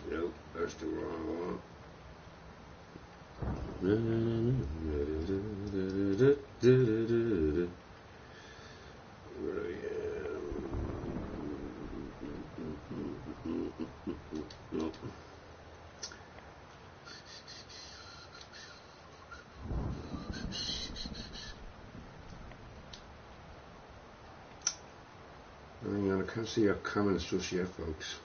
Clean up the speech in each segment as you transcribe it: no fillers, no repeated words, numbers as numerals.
Nope, that's the wrong one. Where I am. Nope. Hang on, I can't see your comments just yet, folks.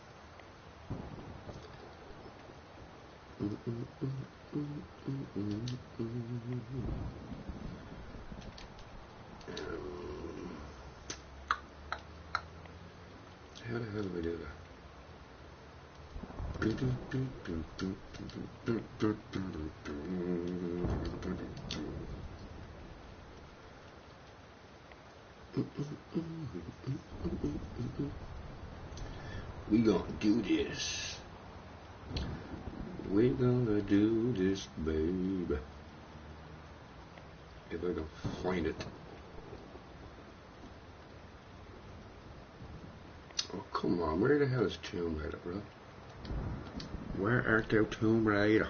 How the hell do we do that? We gonna do this. We gonna do this, baby. If I can find it. Oh, come on. Where the hell is Tomb Raider, bro? Where art thou, Tomb Raider?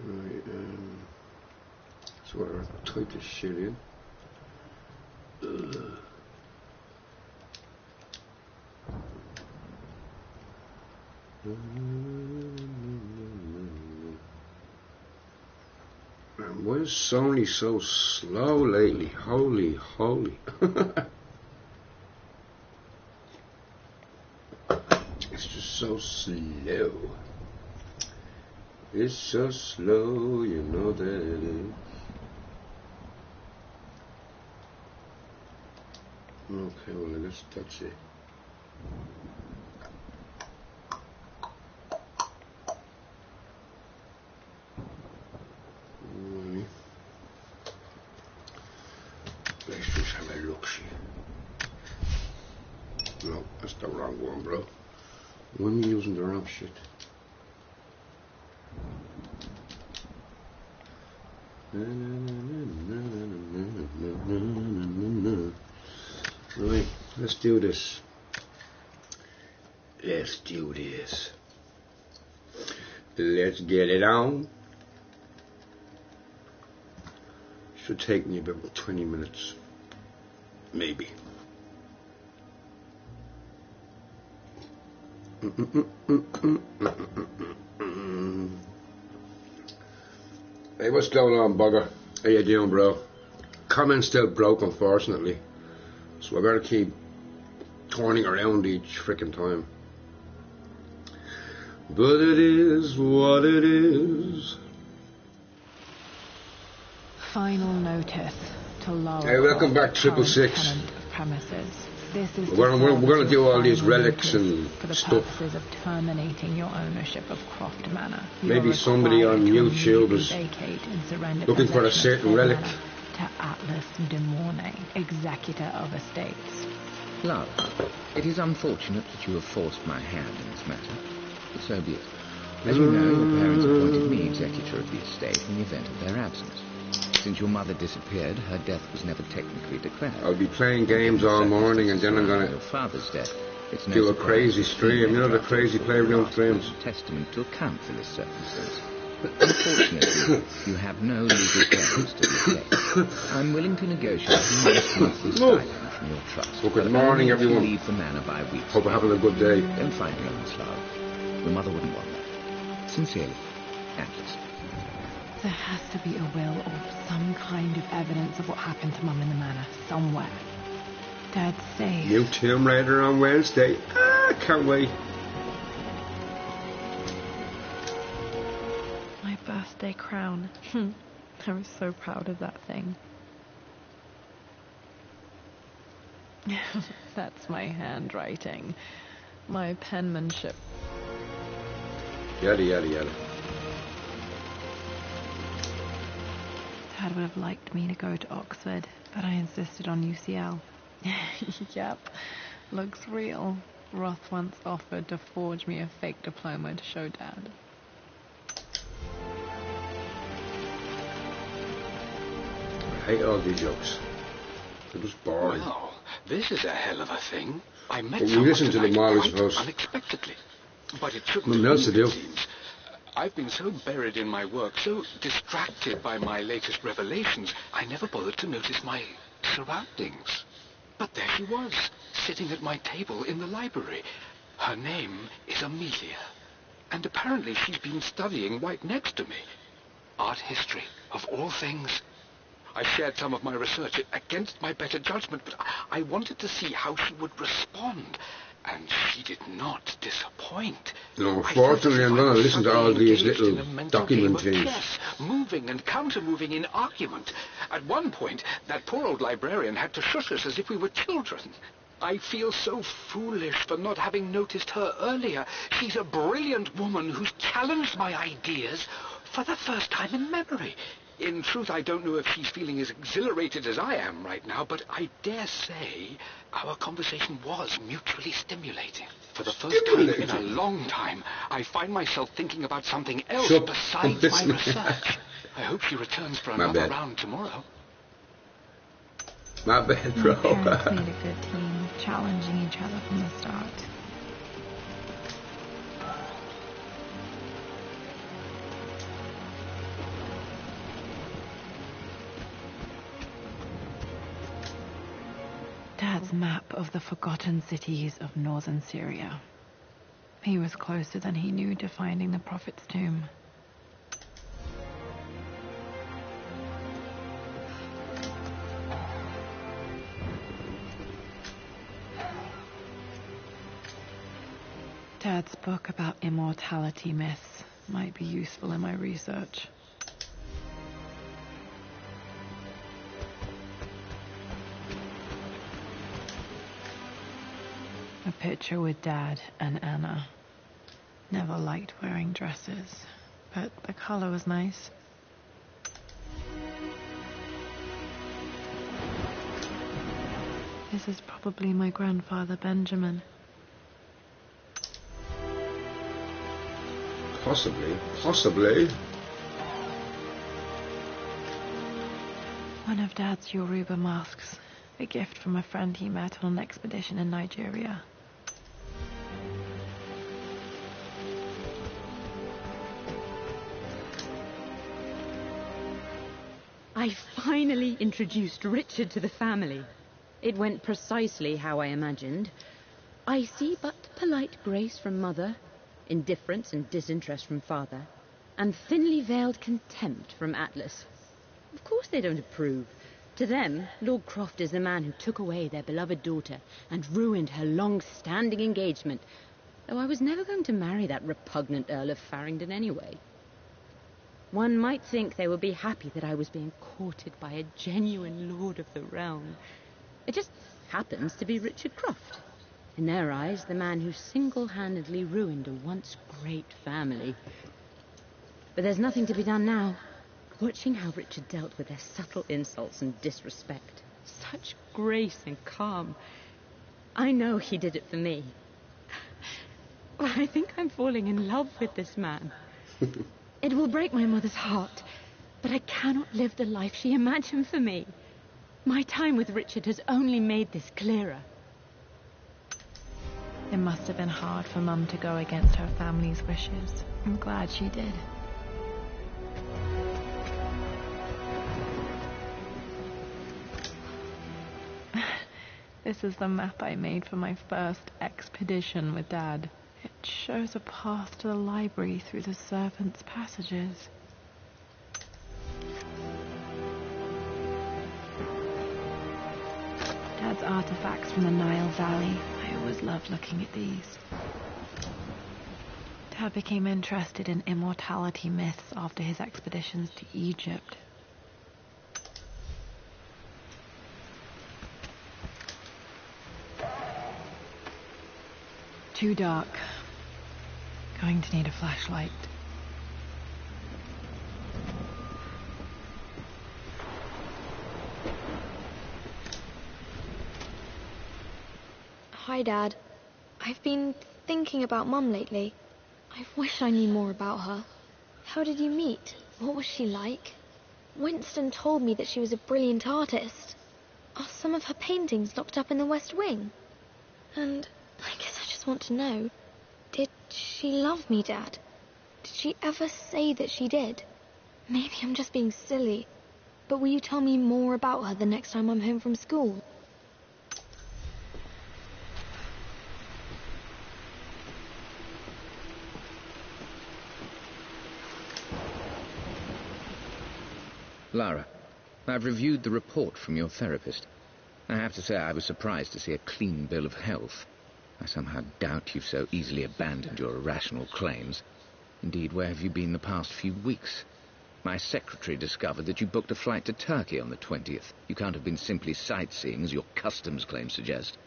Right, so I type this shit in. Man, why is Sony so slow lately? Holy. It's just so slow. It's so slow, you know that it is. Okay, well, I guess that's it. Let's just have a look-see. No, that's the wrong one, bro. Why am I using the wrong shit? Right, let's do this. Let's do this. Let's get it on. Should take me about 20 minutes. Maybe. Hey, what's going on, bugger? How you doing, bro? Comment's still broke, unfortunately. So I gotta keep turning around each freaking time. But it is what it is. Final notice to Laracroft. Hey, welcome back, 666. This is we're gonna do all these relics and for the stuff. purposes of terminating your ownership of Croft Manor. Maybe somebody on YouTube is looking for a certain relic. To Atlas de Mornay, executor of estates. Love, it is unfortunate that you have forced my hand in this matter, but so be it. As you know, your parents appointed me executor of the estate in the event of their absence. Since your mother disappeared, her death was never technically declared. I'll be playing games all morning and then I'm gonna your father's death. It's do a crazy stream, you know, the crazy playroom streams. Testament to account for this circumstance. Unfortunately, you have no legal claims to the estate. I'm willing to negotiate a modest monthly stipend from your trust. Well, good morning, everyone. Leave the manor by weeks. Hope you're having a good day. Don't find me on this, love. Your mother wouldn't want that. Sincerely, Atlas. There has to be a will or some kind of evidence of what happened to Mum in the manor somewhere. Dad's safe. New Tomb Raider on Wednesday. Can't wait. My birthday crown. I was so proud of that thing. That's my handwriting. My penmanship. Yada, yada, yada. Dad would have liked me to go to Oxford, but I insisted on UCL. Yep, looks real. Roth once offered to forge me a fake diploma to show Dad. I hate all these jokes. They're just boring. Well, this is a hell of a thing. I met But we someone listen to them tonight all, I quite suppose. unexpectedly. But it shouldn't Nothing have else to been, do. it seems. I've been so buried in my work, so distracted by my latest revelations, I never bothered to notice my surroundings. But there she was, sitting at my table in the library. Her name is Amelia, and apparently she's been studying right next to me. Art history, of all things. I shared some of my research against my better judgment, but I wanted to see how she would respond. And she did not disappoint. No, fortunately I'm going to listen to all these little document things. Chess, moving and counter-moving in argument. At one point, that poor old librarian had to shush us as if we were children. I feel so foolish for not having noticed her earlier. She's a brilliant woman who's challenged my ideas for the first time in memory. In truth, I don't know if she's feeling as exhilarated as I am right now, but I dare say our conversation was mutually stimulating. For the first time in a long time, I find myself thinking about something else besides my research. I hope she returns for another round tomorrow. My bad, bro. My parents made a good team, challenging each other from the start. Dad's map of the forgotten cities of northern Syria. He was closer than he knew to finding the Prophet's tomb. Dad's book about immortality myths might be useful in my research. A picture with Dad and Anna. Never liked wearing dresses, but the color was nice. This is probably my grandfather Benjamin. Possibly. One of Dad's Yoruba masks, a gift from a friend he met on an expedition in Nigeria. I finally introduced Richard to the family. It went precisely how I imagined. I see but polite grace from mother, indifference and disinterest from father, and thinly veiled contempt from Atlas. Of course they don't approve. To them, Lord Croft is the man who took away their beloved daughter and ruined her long-standing engagement, though I was never going to marry that repugnant Earl of Farringdon anyway. One might think they would be happy that I was being courted by a genuine lord of the realm. It just happens to be Richard Croft. In their eyes, the man who single-handedly ruined a once great family. But there's nothing to be done now. Watching how Richard dealt with their subtle insults and disrespect. Such grace and calm. I know he did it for me. I think I'm falling in love with this man. It will break my mother's heart, but I cannot live the life she imagined for me. My time with Richard has only made this clearer. It must have been hard for Mum to go against her family's wishes. I'm glad she did. This is the map I made for my first expedition with Dad. It shows a path to the library through the servants' passages. Dad's artifacts from the Nile Valley. I always loved looking at these. Dad became interested in immortality myths after his expeditions to Egypt. Too dark. Going to need a flashlight. Hi, Dad. I've been thinking about Mum lately. I wish I knew more about her. How did you meet? What was she like? Winston told me that she was a brilliant artist. Are some of her paintings locked up in the West Wing? And I guess I just want to know, did she love me, Dad? Did she ever say that she did? Maybe I'm just being silly, but will you tell me more about her the next time I'm home from school? Lara, I've reviewed the report from your therapist. I have to say I was surprised to see a clean bill of health. I somehow doubt you've so easily abandoned your irrational claims. Indeed, where have you been the past few weeks? My secretary discovered that you booked a flight to Turkey on the 20th. You can't have been simply sightseeing, as your customs claims suggest.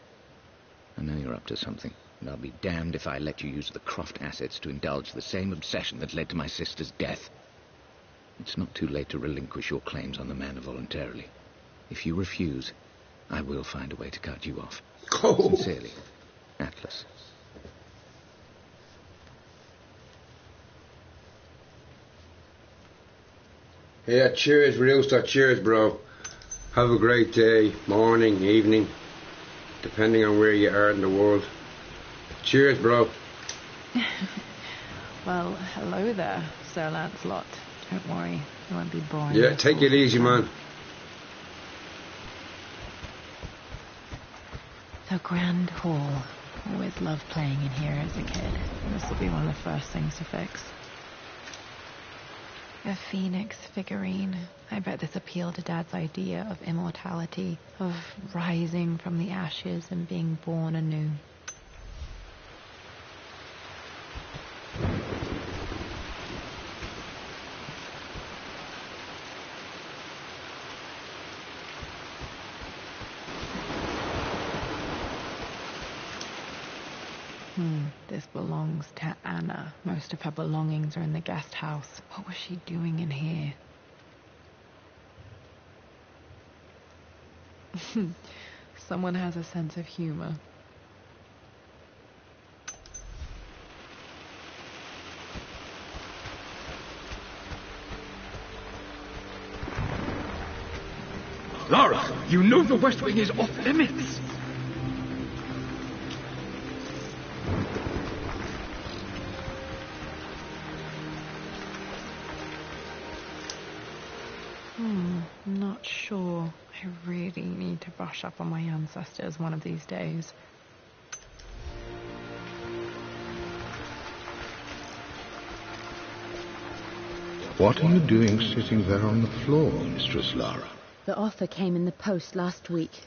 I know you're up to something, and I'll be damned if I let you use the Croft assets to indulge the same obsession that led to my sister's death. It's not too late to relinquish your claims on the Manor voluntarily. If you refuse, I will find a way to cut you off. Oh. Sincerely, Atlas. Yeah, cheers, Rooster. Cheers, bro. Have a great day, morning, evening, depending on where you are in the world. Cheers, bro. Well, hello there, Sir Lancelot. Don't worry, you won't be boring. Yeah, take it easy, man. The Grand Hall. Always loved playing in here as a kid. This will be one of the first things to fix. A phoenix figurine. I bet this appealed to Dad's idea of immortality, of rising from the ashes and being born anew. This belongs to Anna. Most of her belongings are in the guest house. What was she doing in here? Someone has a sense of humor. Lara, you know the West Wing is off limits. Not sure. I really need to brush up on my ancestors one of these days. What are you doing sitting there on the floor, Mistress Lara? The offer came in the post last week,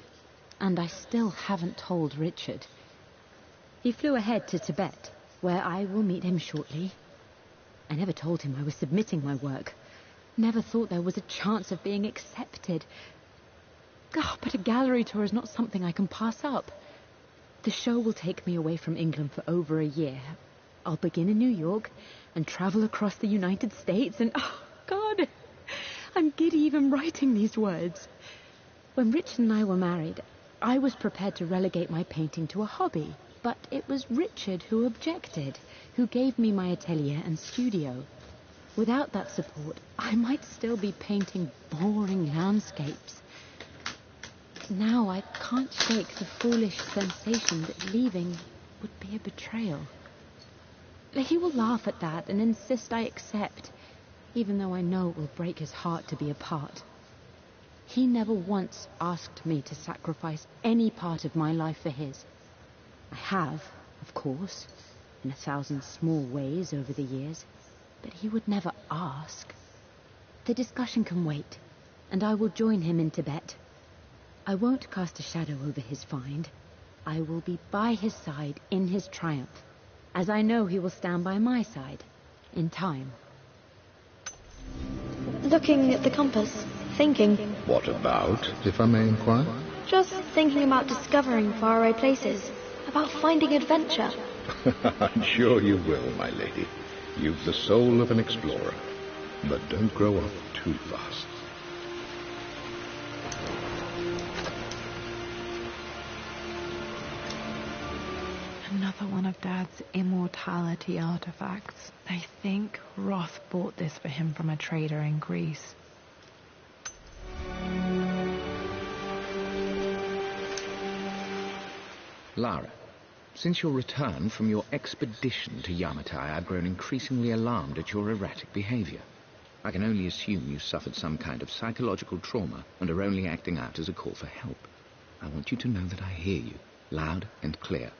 and I still haven't told Richard. He flew ahead to Tibet, where I will meet him shortly. I never told him I was submitting my work. Never thought there was a chance of being accepted. But a gallery tour is not something I can pass up. The show will take me away from England for over a year. I'll begin in New York and travel across the United States and... Oh, God! I'm giddy even writing these words. When Richard and I were married, I was prepared to relegate my painting to a hobby. But it was Richard who objected, who gave me my atelier and studio. Without that support, I might still be painting boring landscapes. Now I can't shake the foolish sensation that leaving would be a betrayal. He will laugh at that and insist I accept, even though I know it will break his heart to be apart. He never once asked me to sacrifice any part of my life for his. I have, of course, in 1,000 small ways over the years, but he would never ask. The discussion can wait, and I will join him in Tibet. I won't cast a shadow over his find. I will be by his side in his triumph, as I know he will stand by my side, in time. Looking at the compass, thinking. What about, if I may inquire? Just thinking about discovering faraway places, about finding adventure. I'm sure you will, my lady. You've the soul of an explorer, but don't grow up too fast. for one of Dad's immortality artifacts. I think Roth bought this for him from a trader in Greece. Lara, since your return from your expedition to Yamatai, I've grown increasingly alarmed at your erratic behavior. I can only assume you suffered some kind of psychological trauma and are only acting out as a call for help. I want you to know that I hear you, loud and clear.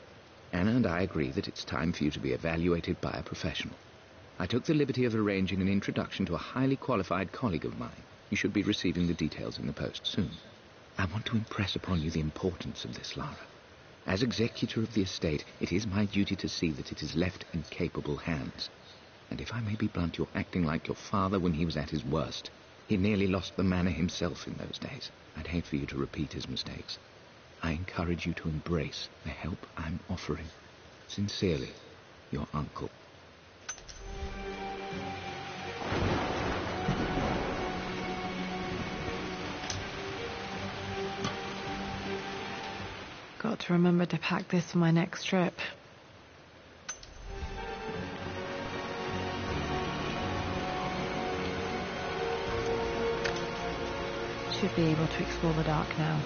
Anna and I agree that it's time for you to be evaluated by a professional. I took the liberty of arranging an introduction to a highly qualified colleague of mine. You should be receiving the details in the post soon. I want to impress upon you the importance of this, Lara. As executor of the estate, it is my duty to see that it is left in capable hands. And if I may be blunt, you're acting like your father when he was at his worst. He nearly lost the manor himself in those days. I'd hate for you to repeat his mistakes. I encourage you to embrace the help I'm offering. Sincerely, your uncle. Got to remember to pack this for my next trip. Should be able to explore the dark now.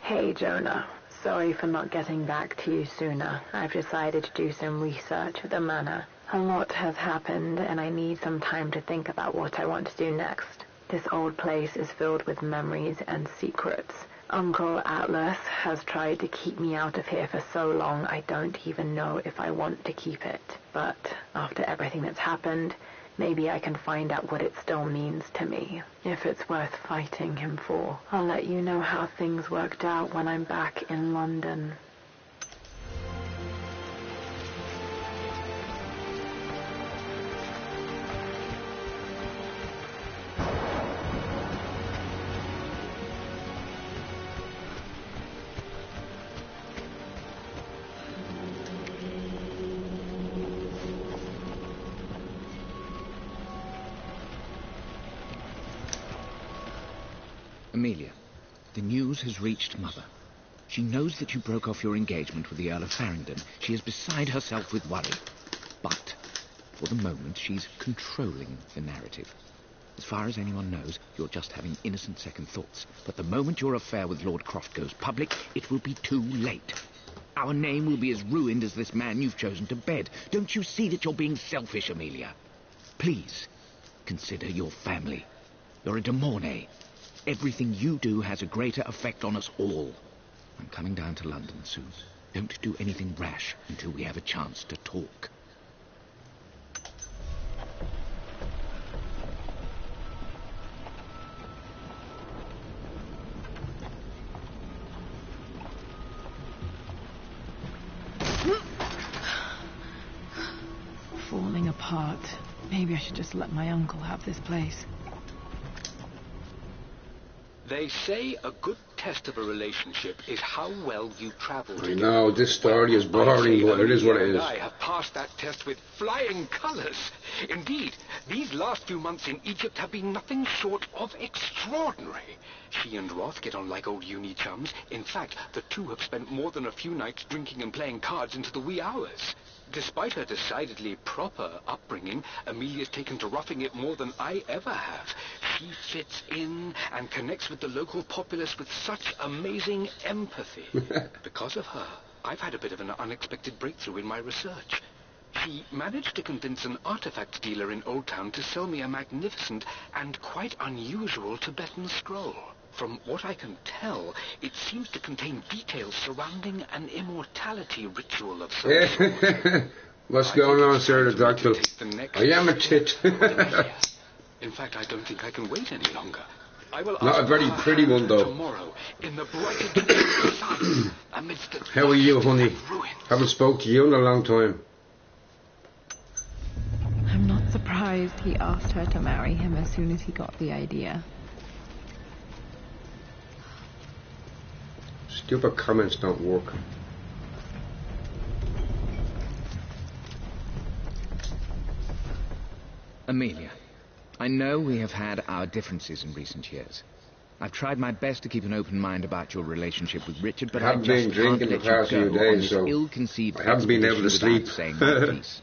Hey, Jonah. Sorry for not getting back to you sooner. I've decided to do some research at the manor. A lot has happened, and I need some time to think about what I want to do next. This old place is filled with memories and secrets. Uncle Atlas has tried to keep me out of here for so long, I don't even know if I want to keep it. But after everything that's happened, maybe I can find out what it still means to me. If it's worth fighting him for. I'll let you know how things worked out when I'm back in London. Amelia, the news has reached Mother. She knows that you broke off your engagement with the Earl of Farringdon. She is beside herself with worry. But, for the moment, she's controlling the narrative. As far as anyone knows, you're just having innocent second thoughts. But the moment your affair with Lord Croft goes public, it will be too late. Our name will be as ruined as this man you've chosen to bed. Don't you see that you're being selfish, Amelia? Please, consider your family. You're a de Mornay. Everything you do has a greater effect on us all. I'm coming down to London soon. Don't do anything rash until we have a chance to talk. Falling apart. Maybe I should just let my uncle have this place. They say a good test of a relationship is how well you travel together. I know, this story is boring, but it is what it is. I have passed that test with flying colours. Indeed, these last few months in Egypt have been nothing short of extraordinary. She and Roth get on like old uni chums. In fact, the two have spent more than a few nights drinking and playing cards into the wee hours. Despite her decidedly proper upbringing, Amelia's taken to roughing it more than I ever have. She fits in and connects with the local populace with such amazing empathy. Because of her, I've had a bit of an unexpected breakthrough in my research. She managed to convince an artifact dealer in Old Town to sell me a magnificent and quite unusual Tibetan scroll. From what I can tell, it seems to contain details surrounding an immortality ritual of some sort. What's going on, Sir the Doctor? I am a tit. In fact, I don't think I can wait any longer. I will Not a very pretty one, though. Tomorrow, in the brighter sun, amidst the How are you, honey? Haven't spoke to you in a long time. I'm not surprised he asked her to marry him as soon as he got the idea. Stupid comments don't work. Amelia, I know we have had our differences in recent years, I've tried my best to keep an open mind about your relationship with Richard, but I haven't been drinking the past few days, so I haven't been able to sleep. Saying my piece.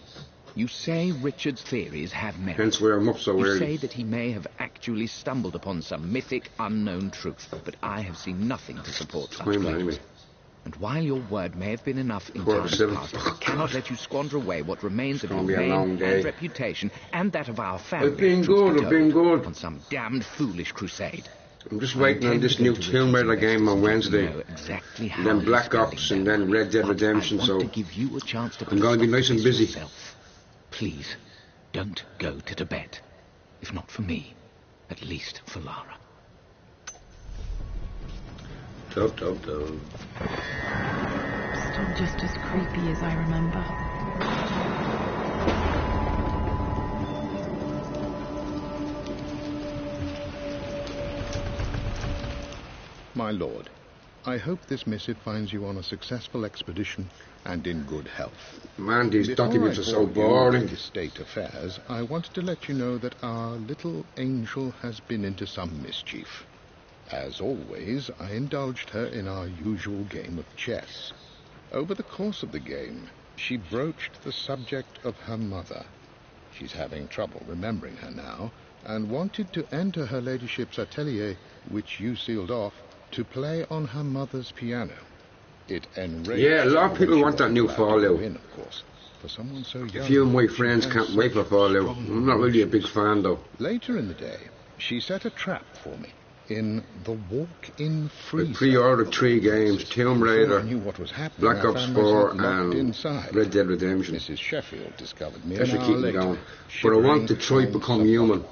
You say Richard's theories have merit. Hence where I'm up so early. You say that he may have actually stumbled upon some mythic, unknown truth, but I have seen nothing to support such claims. Anyway. And while your word may have been enough in times past, I cannot let you squander away what remains of your name and reputation and that of our family. I've been good. On some damned foolish crusade. I'm just waiting on this new Tomb Raider game on Wednesday. Exactly and then Black Ops and then Red Dead Redemption, so to give you a chance to I'm going to be nice and busy. Yourself. Please, don't go to Tibet. If not for me, at least for Lara. Still just as creepy as I remember. My lord, I hope this missive finds you on a successful expedition and in good health. Man, these documents are so boring. State affairs, I wanted to let you know that our little angel has been into some mischief. As always, I indulged her in our usual game of chess. Over the course of the game, she broached the subject of her mother. She's having trouble remembering her now, and wanted to enter her ladyship's atelier, which you sealed off, to play on her mother's piano. It enraged. Yeah, a lot of people want that new Fallout. Win, of course. For someone so young, a few of my friends can't wait for Fallout. I'm not really a big fan, though. Later in the day, she set a trap for me in the walk-in freezer. I pre-ordered 3 games: Tomb Raider, Black Ops 4, and inside. Red Dead Redemption. Mrs. Sheffield discovered me. I should keep me going. But I want to try Become Human.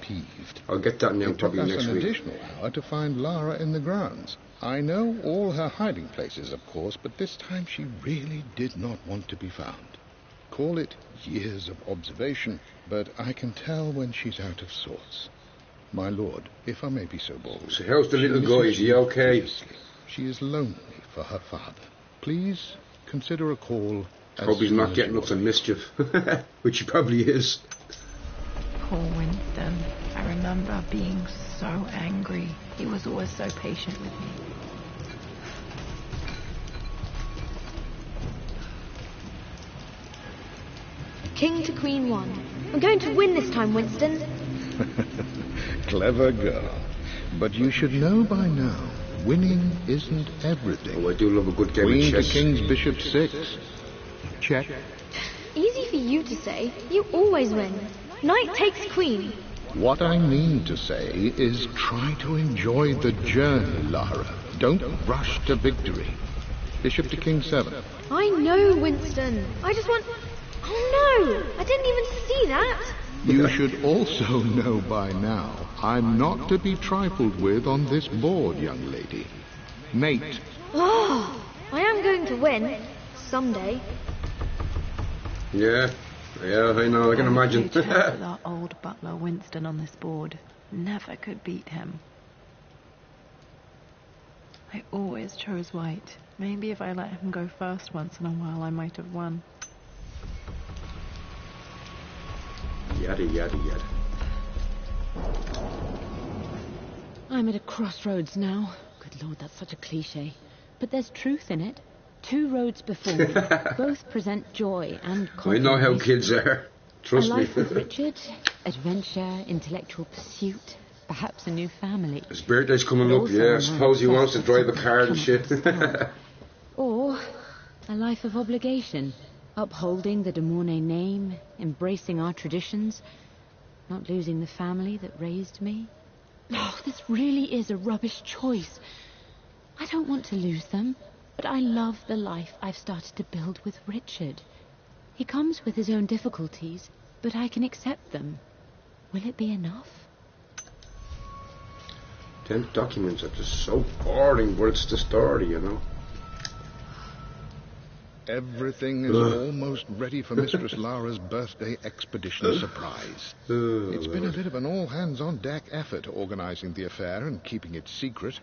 I'll get that now probably next week. It took us an additional hour to find Lara in the grounds. I know all her hiding places, of course, but this time she really did not want to be found. Call it years of observation, but I can tell when she's out of sorts. My lord, if I may be so bold... So how's the little guy? Is he okay? She is lonely for her father. Please consider a call... Hope he's not getting up to mischief. Which he probably is. Poor Winston. I remember being so angry. He was always so patient with me. King to Queen 1. I'm going to win this time, Winston. Clever girl. But you should know by now, winning isn't everything. Oh, I do love a good game of chess. Queen to King's Bishop 6. Check. Easy for you to say. You always win. Knight takes queen. What I mean to say is try to enjoy the journey, Lara. Don't rush to victory. Bishop to King 7. I know, Winston. I just want... Oh, no! I didn't even see that. You should also know by now, I'm not to be trifled with on this board, young lady. Mate. Oh, I am going to win. Someday. Yeah, I know, I can imagine. With our old butler Winston on this board. Never could beat him. I always chose white. Maybe if I let him go first once in a while, I might have won. Yada, yada, yada. I'm at a crossroads now. Good Lord, that's such a cliche. But there's truth in it. 2 roads before me. Both present joy and I know how kids are. Trust me. A life with Richard, adventure, intellectual pursuit, perhaps a new family. His birthday's coming up, yeah. I suppose he wants to drive a car and shit. Or a life of obligation, upholding the De Mornay name, embracing our traditions, not losing the family that raised me. Oh, this really is a rubbish choice. I don't want to lose them, but I love the life I've started to build with Richard. He comes with his own difficulties, but I can accept them. Will it be enough? 10 documents are just so boring, but it's the story, you know. Everything is almost ready for Mistress Lara's birthday expedition surprise. It's been a bit of an all-hands-on-deck effort organising the affair and keeping it secret.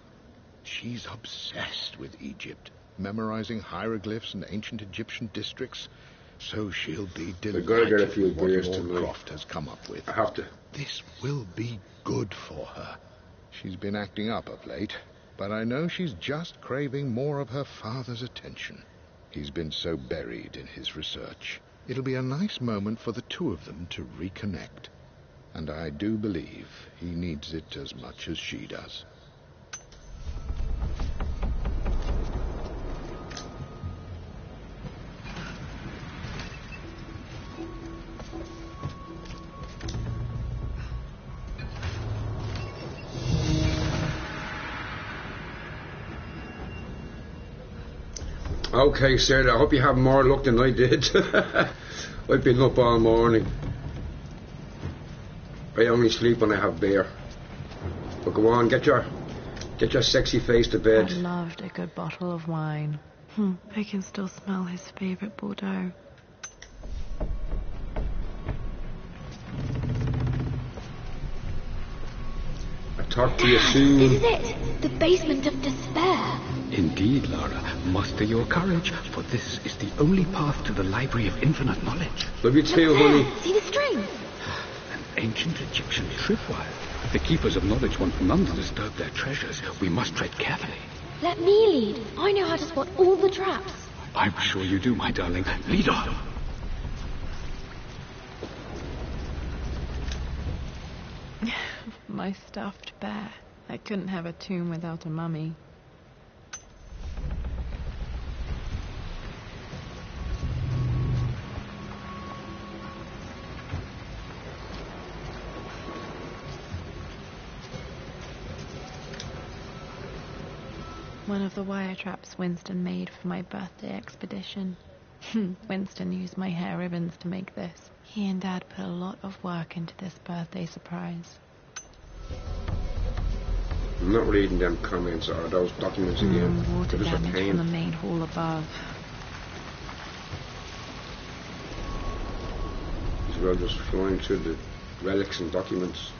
She's obsessed with Egypt, memorising hieroglyphs and ancient Egyptian districts. So she'll be delighted get a few with what beers Lord tonight. Croft has come up with. I have to. This will be good for her. She's been acting up of late, but I know she's just craving more of her father's attention. He's been so buried in his research. It'll be a nice moment for the two of them to reconnect. And I do believe he needs it as much as she does. Okay, Sarah, I hope you have more luck than I did. I've been up all morning. I only sleep when I have beer. But go on, get your sexy face to bed. I loved a good bottle of wine. I can still smell his favourite Bordeaux. I'll talk to you soon. This is it! The basement of despair. Indeed, Lara. Muster your courage, for this is the only path to the Library of Infinite Knowledge. Love you too, Look there. honey. See the string? An ancient Egyptian tripwire. The Keepers of Knowledge want none to disturb their treasures. We must tread carefully. Let me lead. I know how to spot all the traps. I'm sure you do, my darling. Lead on. My stuffed bear. I couldn't have a tomb without a mummy. One of the wire traps Winston made for my birthday expedition. Winston used my hair ribbons to make this. He and Dad put a lot of work into this birthday surprise. I'm not reading them comments or those documents again. Water They're just a damage pain. from the main hall above. As well, just flying through the relics and documents.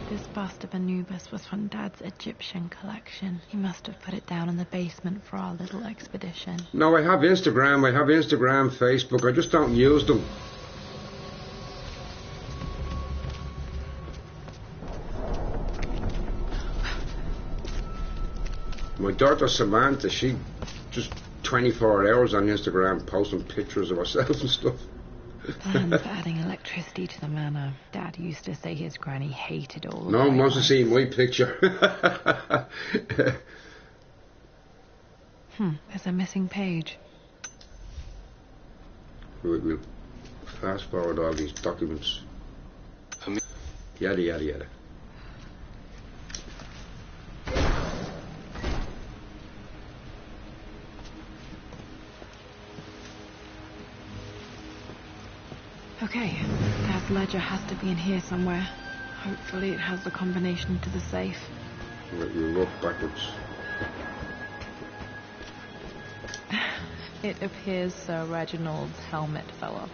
This bust of Anubis was from Dad's Egyptian collection. He must have put it down in the basement for our little expedition. No, I have Instagram, Facebook. I just don't use them. My daughter Samantha, she just 24 hours on Instagram posting pictures of herself and stuff. Plans for adding electricity to the manor. Dad used to say his granny hated all the No one white wants to lights. see my picture. There's a missing page. We'll fast forward all these documents. Yada, yada, yada. Okay, Dad's ledger has to be in here somewhere. Hopefully it has the combination to the safe. We'll look backwards. It appears Sir Reginald's helmet fell off.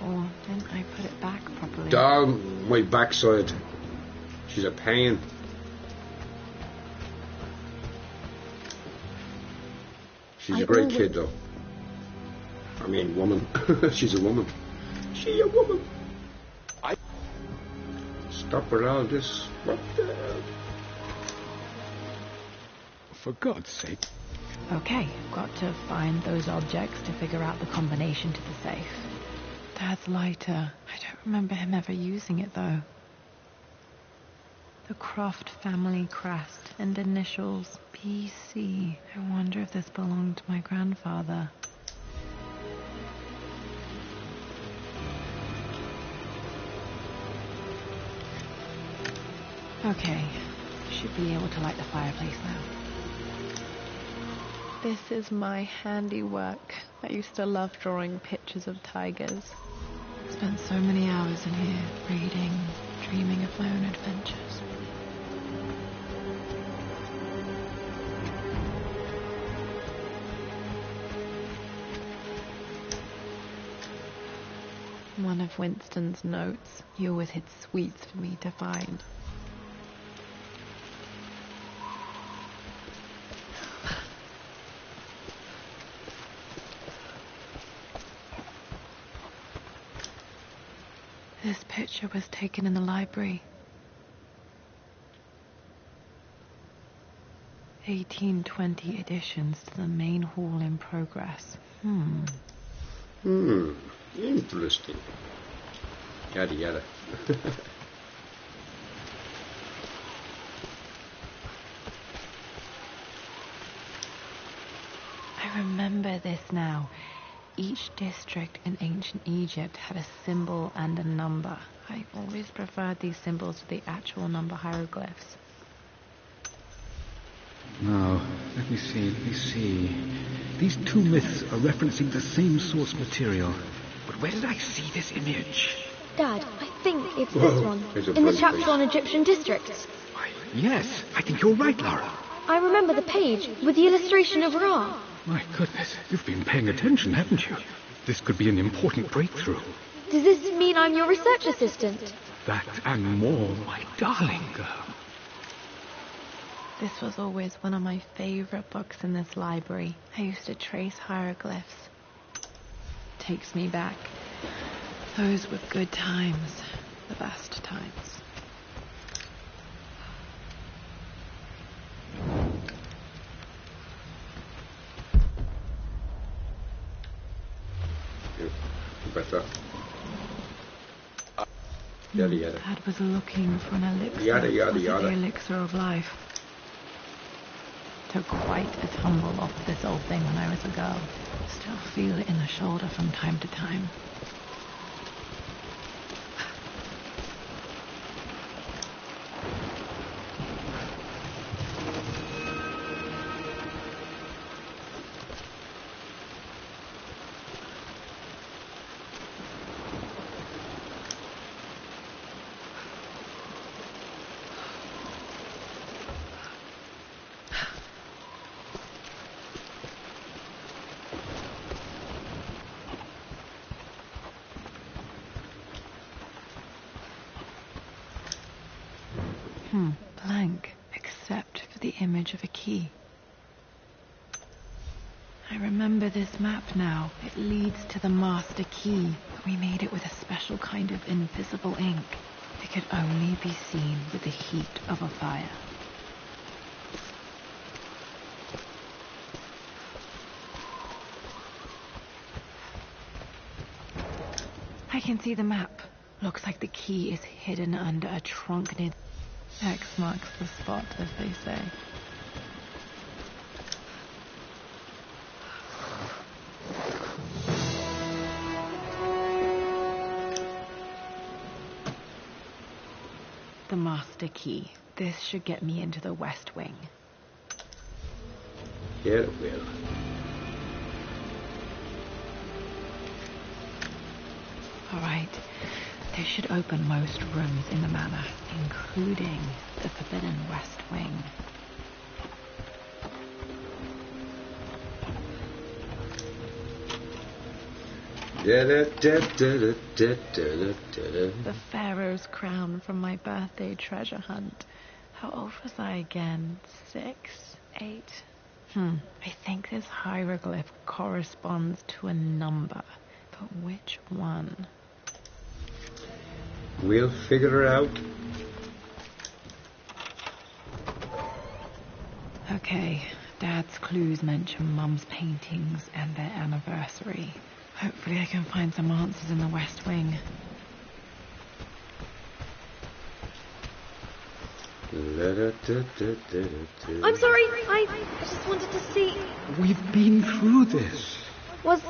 Or didn't I put it back properly? Down my backside. She's a pain. She's a great kid, though. I mean, woman. She's a woman. She a woman. Stop with all this. What the hell? For God's sake. Okay, got to find those objects to figure out the combination to the safe. Dad's lighter. I don't remember him ever using it, though. The Croft family crest and initials PC. I wonder if this belonged to my grandfather. Okay, should be able to light the fireplace now. This is my handiwork. I used to love drawing pictures of tigers. Spent so many hours in here, reading, dreaming of my own adventures. One of Winston's notes. He always hid sweets for me to find. This picture was taken in the library. 1820 additions to the main hall in progress. Interesting. Yada yada. I remember this now. Each district in ancient Egypt had a symbol and a number. I always preferred these symbols to the actual number hieroglyphs. Now, let me see. These two myths are referencing the same source material. But where did I see this image? Dad, I think it's this one, in the chapter on Egyptian districts. Why, yes, I think you're right, Lara. I remember the page with the illustration of Ra. My goodness, you've been paying attention, haven't you? This could be an important breakthrough. Does this mean I'm your research assistant? That and more, my darling girl. This was always one of my favorite books in this library. I used to trace hieroglyphs. Takes me back. Those were good times. The best times. Better. Yada yada. Dad was looking for an elixir. Yada yada Was it yada. the elixir of life? Took quite a tumble off this old thing when I was a girl. Still feel it in the shoulder from time to time. Blank, except for the image of a key. I remember this map now. It leads to the master key. We made it with a special kind of invisible ink. It could only be seen with the heat of a fire. I can see the map. Looks like the key is hidden under a trunk near... X marks the spot, as they say. The master key. This should get me into the West Wing. Yeah, it will. All right. This should open most rooms in the manor, including the forbidden West Wing. The Pharaoh's crown from my birthday treasure hunt. How old was I again? 6, 8? I think this hieroglyph corresponds to a number. But which one? We'll figure it out. Okay, Dad's clues mention Mum's paintings and their anniversary. Hopefully I can find some answers in the West Wing. I'm sorry, I just wanted to see... We've been through this. Was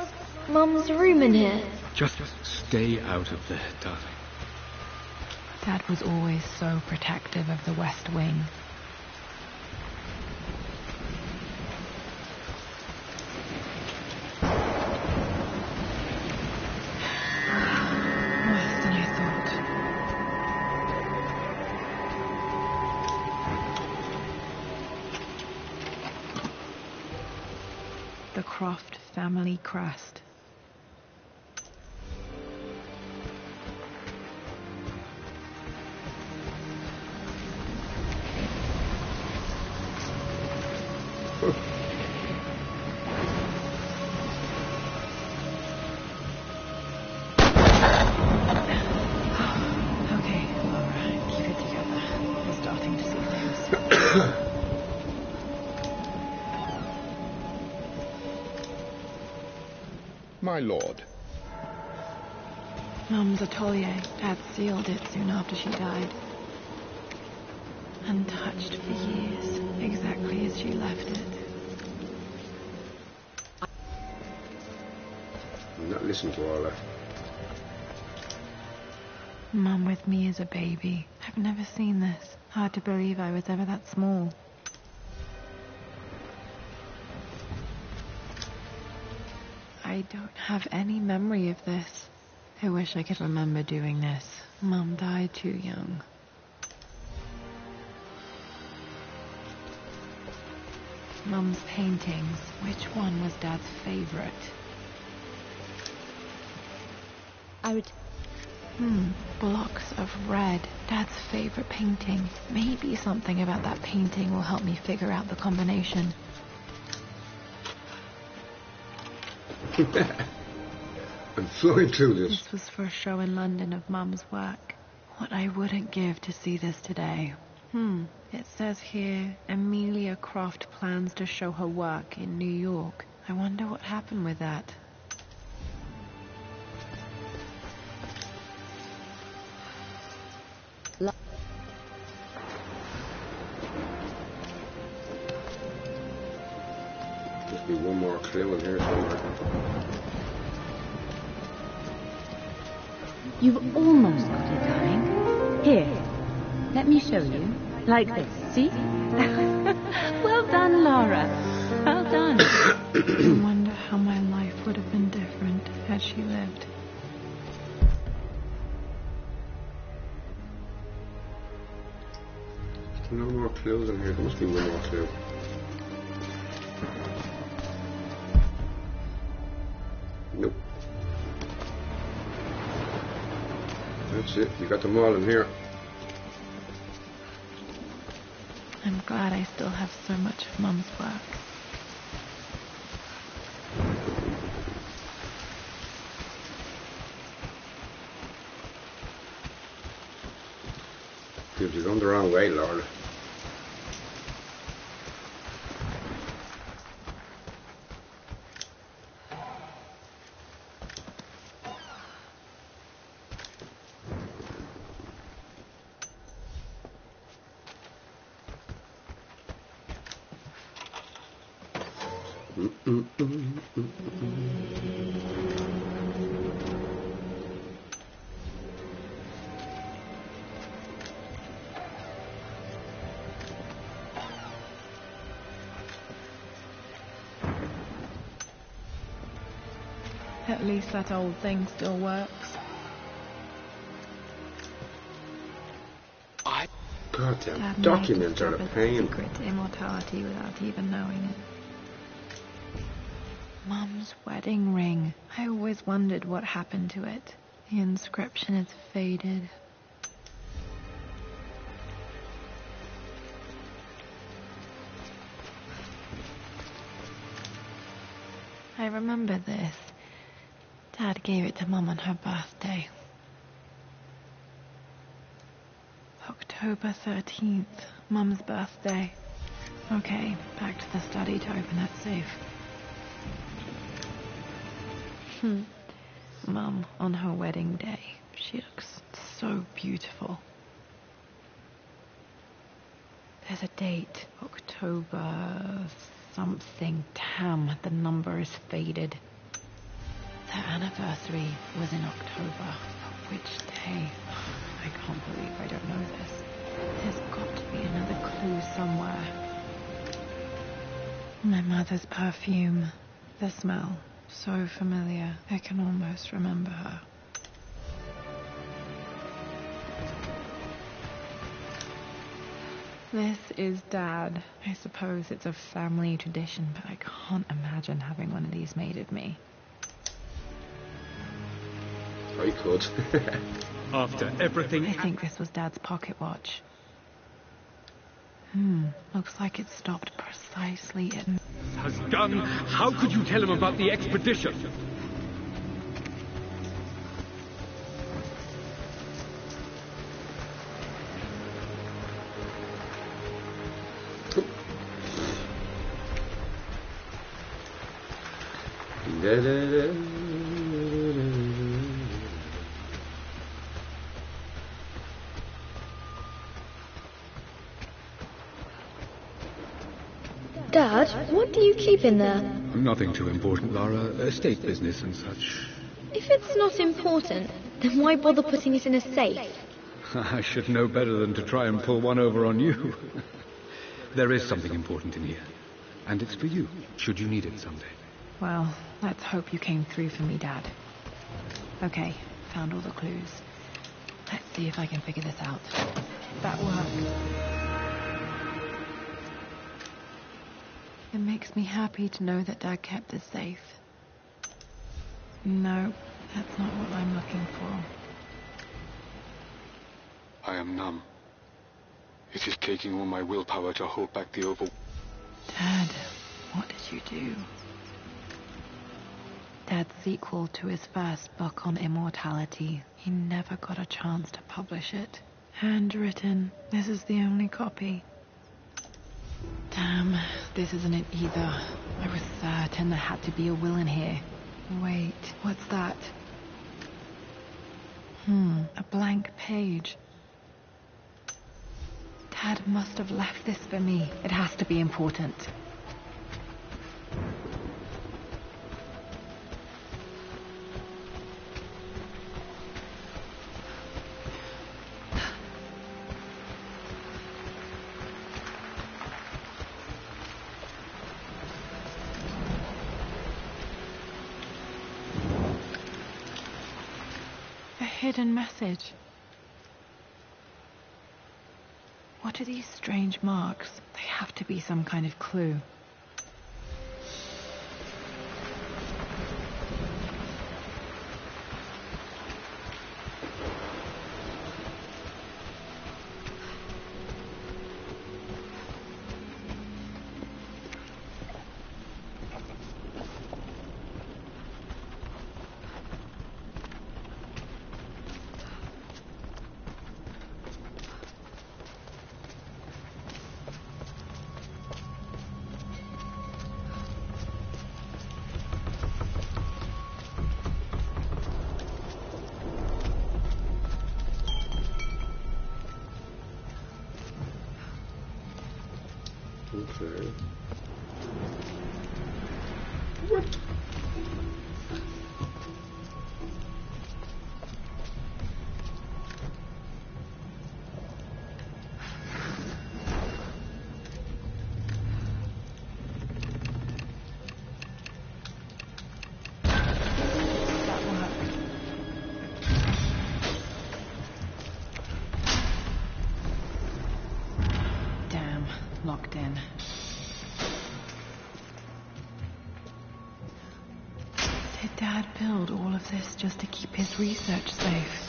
Mum's room in here? Just stay out of there, darling. Dad was always so protective of the West Wing. Worse than I thought. The Croft family crest. My lord. Mum's atelier. Dad sealed it soon after she died. Untouched for years, exactly as she left it. I'm not listening to all that. Mum with me as a baby. I've never seen this. Hard to believe I was ever that small. I don't have any memory of this. I wish I could remember doing this. Mum died too young. Mum's paintings. Which one was Dad's favorite? Blocks of red. Dad's favorite painting. Maybe something about that painting will help me figure out the combination. I'm flying through this. This was for a show in London of Mum's work. What I wouldn't give to see this today. It says here, Amelia Croft plans to show her work in New York. I wonder what happened with that. Must be one more clue in here somewhere. You've almost got it, darling. Here, let me show you. Like this, see? Well done, Laura. Well done. I wonder how my life would have been different had she lived. No more clues in here. There must be one more clue. Nope. That's it. You got them all in here. I'm glad I still have so much of Mum's work. You're going the wrong way, Lord. At least that old thing still works. Goddamn Dad documents are might a have pain. secret to immortality without even knowing it. Mum's wedding ring. I always wondered what happened to it. The inscription is faded. I remember this. Dad gave it to Mum on her birthday. October 13th, Mum's birthday. Okay, back to the study to open that safe. Mum on her wedding day. She looks so beautiful. There's a date. October something. Damn, the number is faded. Their anniversary was in October. Which day? I can't believe I don't know this. There's got to be another clue somewhere. My mother's perfume. The smell. So familiar. I can almost remember her. This is Dad. I suppose it's a family tradition, but I can't imagine having one of these made of me. I could. After everything... I think this was Dad's pocket watch. Looks like it stopped precisely at... has done, how could you tell him about the expedition? Dad, what do you keep in there? Nothing too important, Lara. Estate business and such. If it's not important, then why bother putting it in a safe? I should know better than to try and pull one over on you. There is something important in here. And it's for you, should you need it someday. Well, let's hope you came through for me, Dad. Okay, found all the clues. Let's see if I can figure this out. That worked. It makes me happy to know that Dad kept this safe. No, that's not what I'm looking for. I am numb. It is taking all my willpower to hold back the Dad, what did you do? Dad's sequel to his first book on immortality. He never got a chance to publish it. Handwritten. This is the only copy. Damn, this isn't it either. I was certain there had to be a will in here. Wait, what's that? A blank page. Dad must have left this for me. It has to be important. Hidden message. What are these strange marks? They have to be some kind of clue. Okay. What? That worked. Damn, locked in. Did Dad build all of this just to keep his research safe?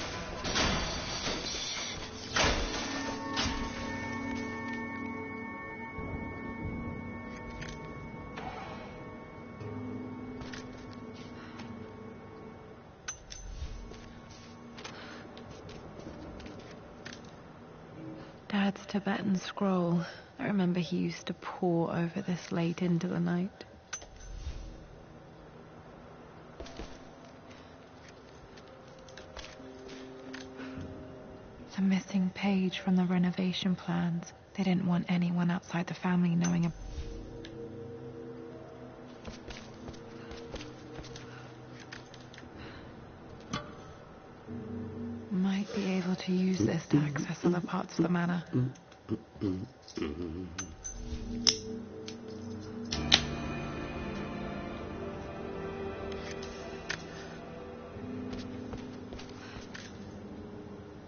Dad's Tibetan scroll. I remember he used to pore over this late into the night. The missing page from the renovation plans. They didn't want anyone outside the family knowing. Might be able to use this to access other parts of the manor.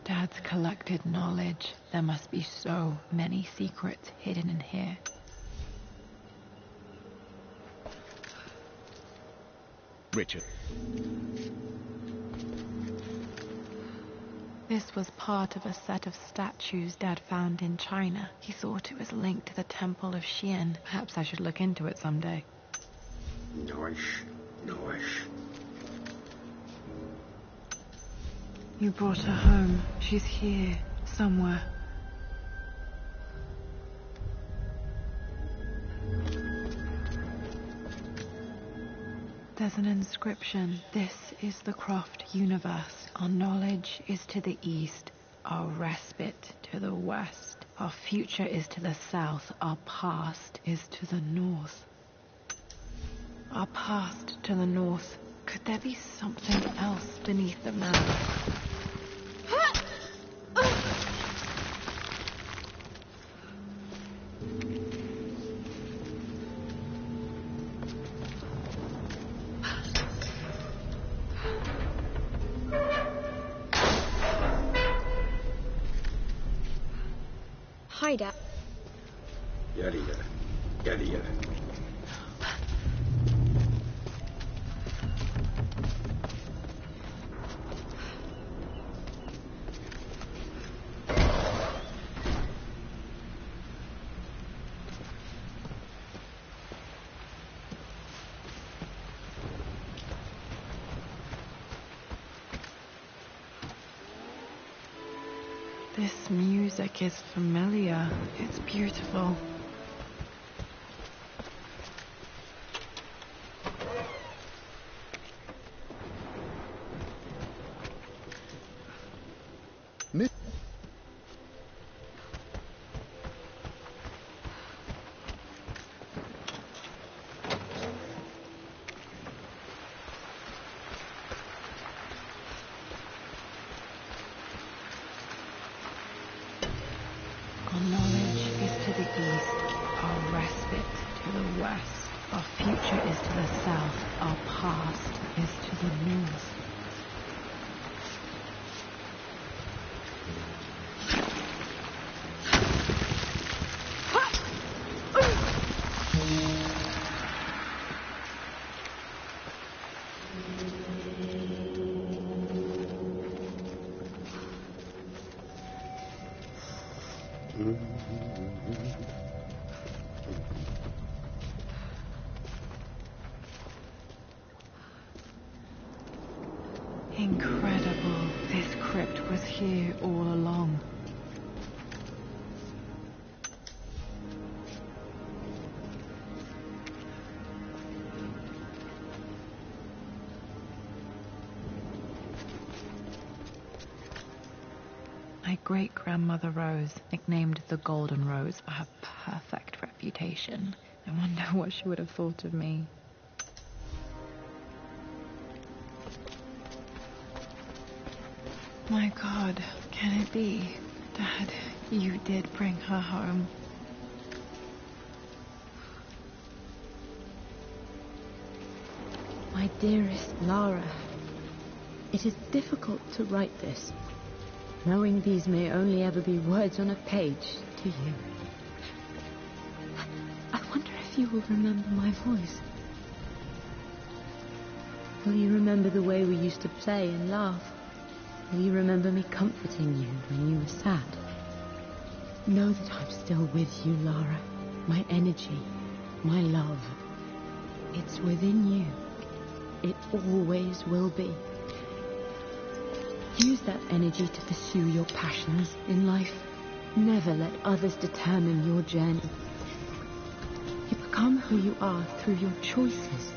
Dad's collected knowledge. There must be so many secrets hidden in here. Richard. This was part of a set of statues Dad found in China. He thought it was linked to the Temple of Xian. Perhaps I should look into it someday. Nice. You brought her home. She's here, somewhere. There's an inscription. This is the Croft universe. Our knowledge is to the east, our respite to the west. Our future is to the south, our past is to the north. Our past to the north. Could there be something else beneath the manor? Hi, Dad. Yada yada. Yada yada. This music is familiar. It's beautiful. Our knowledge is to the east, our respite to the west. Our future is to the south, our past is to the north. Incredible. This crypt was here all along. My great-grandmother Rose, nicknamed the Golden Rose for her perfect reputation. I wonder what she would have thought of me. My God, can it be? Dad, you did bring her home. My dearest Lara, it is difficult to write this, knowing these may only ever be words on a page to you. I wonder if you will remember my voice. Will you remember the way we used to play and laugh? Will you remember me comforting you when you were sad? Know that I'm still with you, Lara. My energy, my love. It's within you. It always will be. Use that energy to pursue your passions in life. Never let others determine your journey. You become who you are through your choices,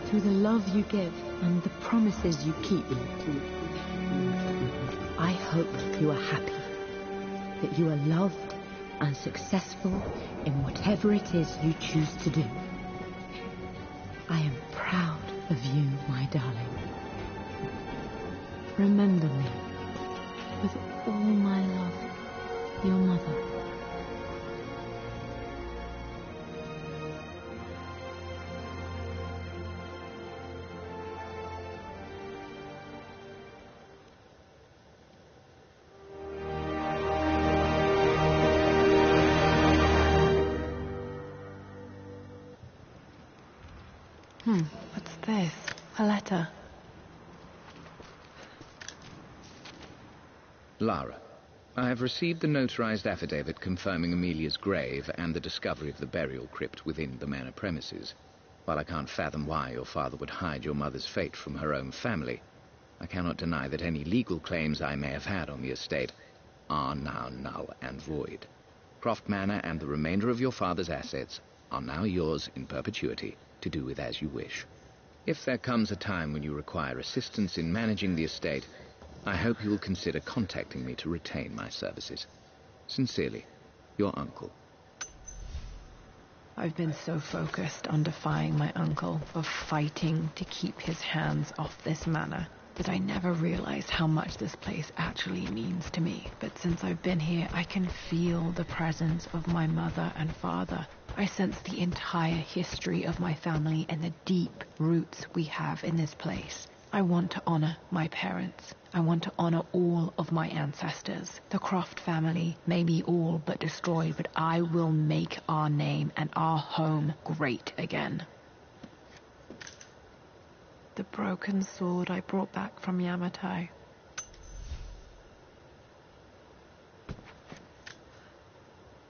through the love you give and the promises you keep. I hope you are happy, that you are loved and successful in whatever it is you choose to do. I am proud of you, my darling. Remember me with all my love, your mother. What's this? A letter. Lara, I have received the notarized affidavit confirming Amelia's grave and the discovery of the burial crypt within the manor premises. While I can't fathom why your father would hide your mother's fate from her own family, I cannot deny that any legal claims I may have had on the estate are now null and void. Croft Manor and the remainder of your father's assets are now yours in perpetuity to do with as you wish. If there comes a time when you require assistance in managing the estate, I hope you will consider contacting me to retain my services. Sincerely, your uncle. I've been so focused on defying my uncle, of fighting to keep his hands off this manor, that I never realized how much this place actually means to me. But since I've been here, I can feel the presence of my mother and father. I sense the entire history of my family and the deep roots we have in this place. I want to honor my parents. I want to honor all of my ancestors. The Croft family may be all but destroyed, but I will make our name and our home great again. The broken sword I brought back from Yamatai.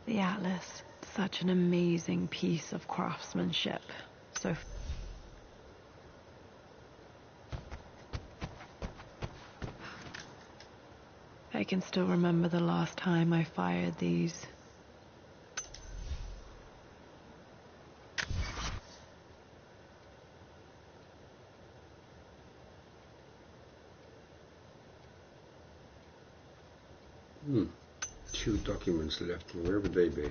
The atlas, such an amazing piece of craftsmanship. So I can still remember the last time I fired these. Two documents left. Where would they be?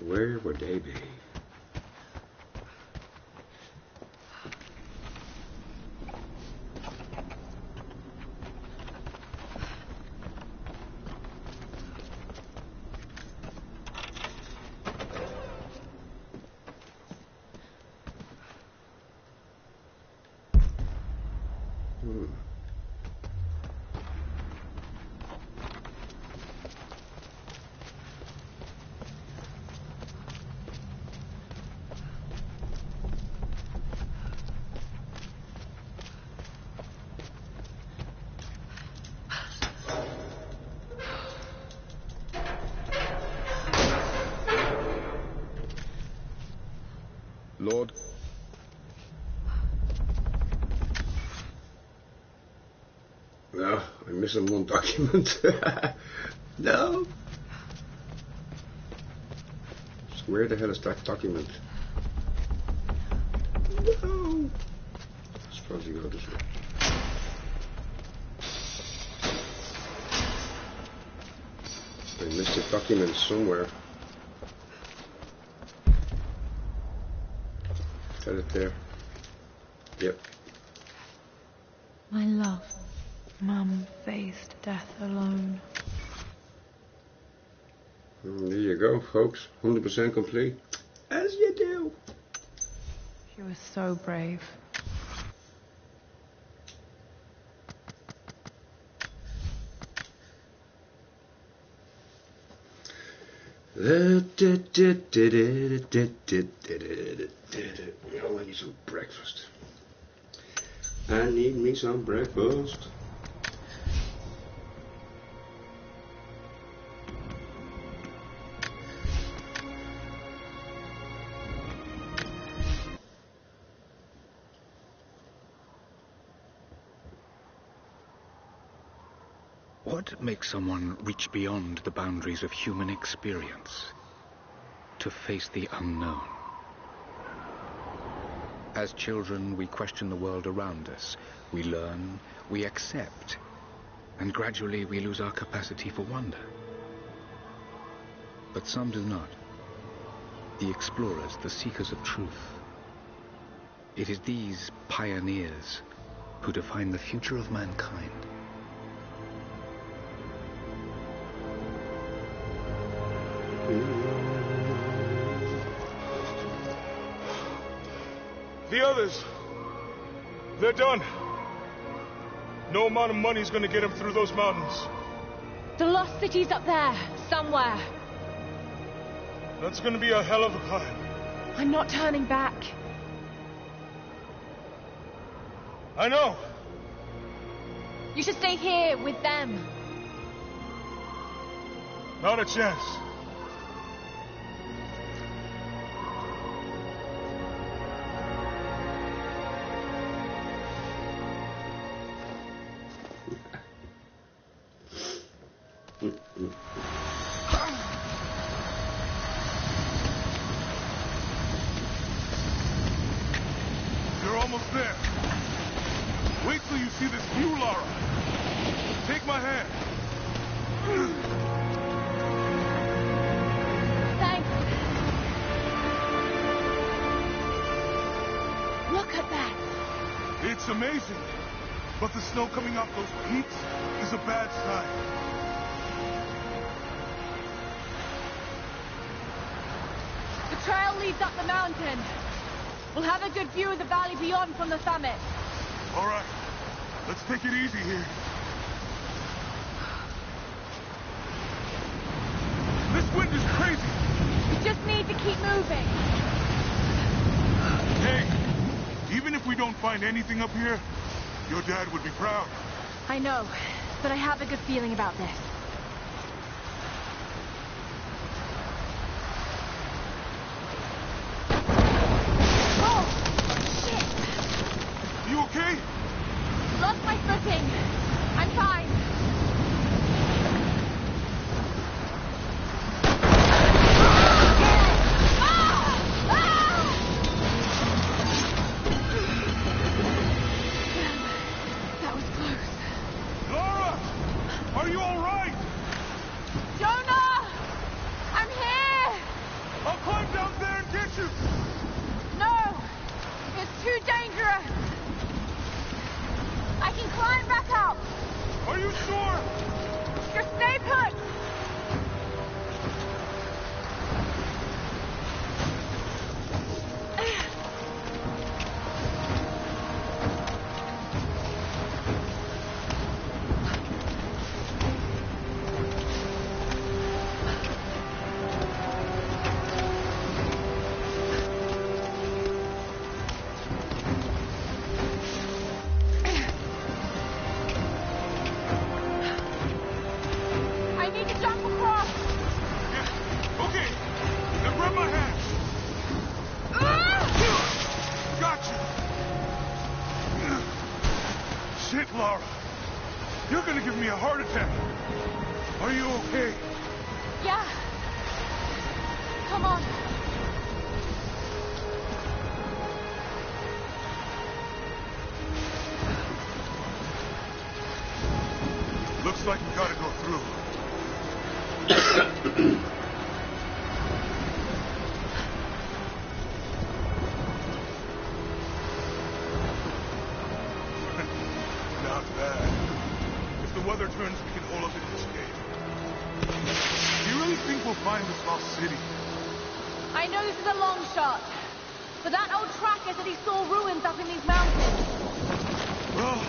Where would they be? Lord? No, I'm missing one document. No. So where the hell is that document? No. I suppose you go this way. I missed a document somewhere. Got it there. Yep. My love. Mum faced death alone. There you go, folks. 100% complete. As you do. She was so brave. I need some breakfast. I need me some breakfast. What makes someone reach beyond the boundaries of human experience to face the unknown? As children, we question the world around us. We learn, we accept, and gradually we lose our capacity for wonder. But some do not. The explorers, the seekers of truth. It is these pioneers who define the future of mankind. The others, they're done. No amount of money's gonna get them through those mountains. The lost city's up there, somewhere. That's gonna be a hell of a climb. I'm not turning back. I know. You should stay here with them. Not a chance. Lara. Take my hand. Thanks. Look at that. It's amazing. But the snow coming off those peaks is a bad sign. The trail leads up the mountain. We'll have a good view of the valley beyond from the summit. All right. Let's take it easy here. This wind is crazy. We just need to keep moving. Hey, even if we don't find anything up here, your dad would be proud. I know, but I have a good feeling about this. Oh, shit! You okay? Lost my footing. I'm fine. That was close. Lara! Are you all right? Jonah! I'm here! I'll climb down there and get you. No! It's too dangerous! I can climb back up! Are you sure? Just stay put! I need to jump across! Yeah. Okay. Now grab my hand. Gotcha. Shit, Lara. You're gonna give me a heart attack. Are you okay? Yeah. Come on. Looks like we gotta go through. Not bad. If the weather turns, we can hold up in this cave. Do you really think we'll find this lost city? I know this is a long shot, but that old tracker said he saw ruins up in these mountains. Well,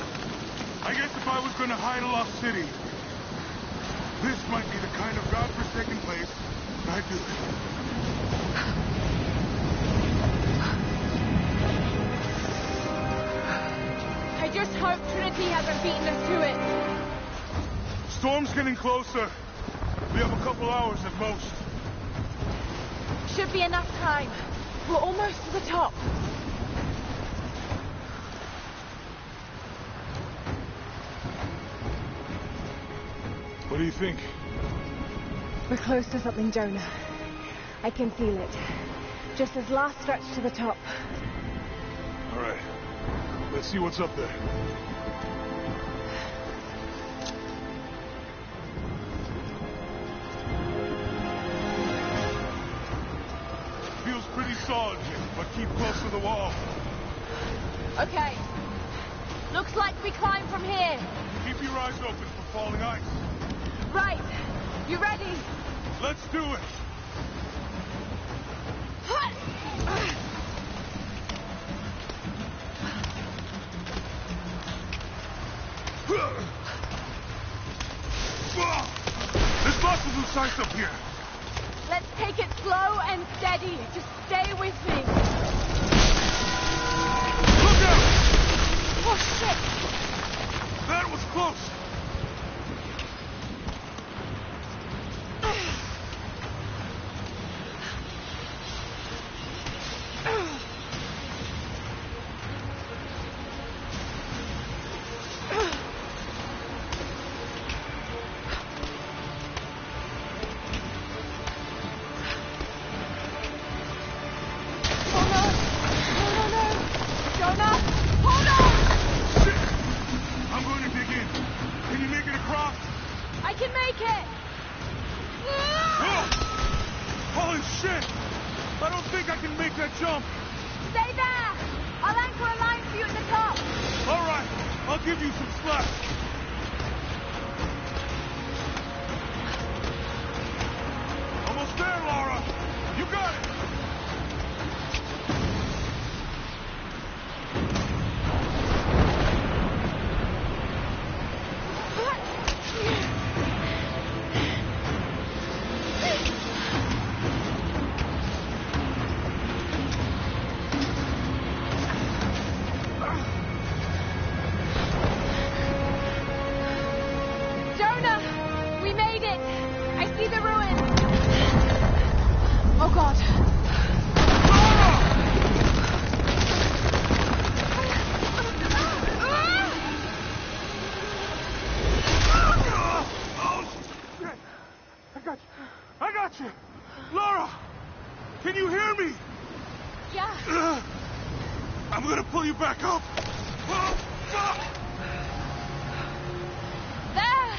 I guess if I was gonna hide a lost city, this might be the kind of godforsaken place I'd do it. I just hope Trinity hasn't beaten us to it. Storm's getting closer. We have a couple hours at most. Should be enough time. We're almost to the top. What do you think? We're close to something, Jonah. I can feel it. Just this last stretch to the top. All right. Let's see what's up there. Feels pretty solid here, but keep close to the wall. Okay. Looks like we climb from here. Keep your eyes open for falling ice. Right. You ready? Let's do it. There's lots of loose ice up here. Let's take it slow and steady. Just stay with me. Look out! Oh, shit. That was close. Shit! I'm going to dig in. shit! I don't think I can make that jump. Stay there! I'll anchor a line for you at the top. All right, I'll give you some slack. Almost there, Laura. You got it. Laura! Can you hear me? Yeah. I'm gonna pull you back up. Oh, fuck! There!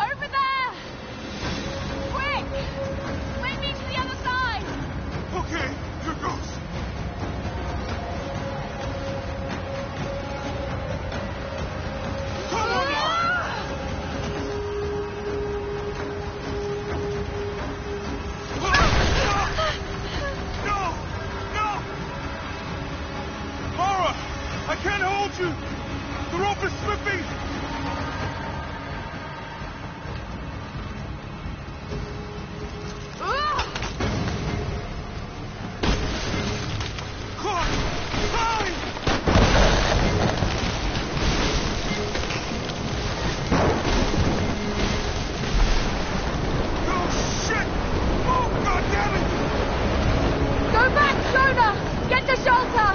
Over there! Quick! Swing me to the other side! Okay, here goes. Come on, Laura! I can't hold you! The rope is slipping! Caught! Fine! Oh, shit! Oh, God damn it! Go back, Jonah! Get the shelter!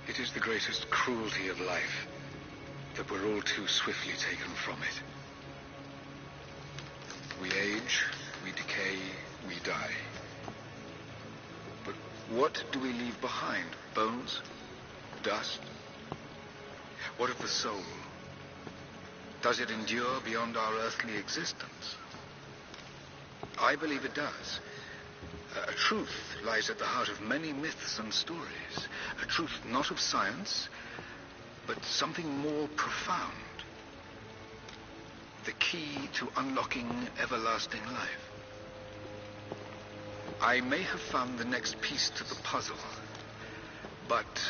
It is the greatest cruelty of life that we're all too swiftly taken from it. We age, we decay, we die. But what do we leave behind? Bones? Dust? What of the soul? Does it endure beyond our earthly existence? I believe it does. A truth lies at the heart of many myths and stories. A truth not of science, but something more profound. The key to unlocking everlasting life. I may have found the next piece to the puzzle, but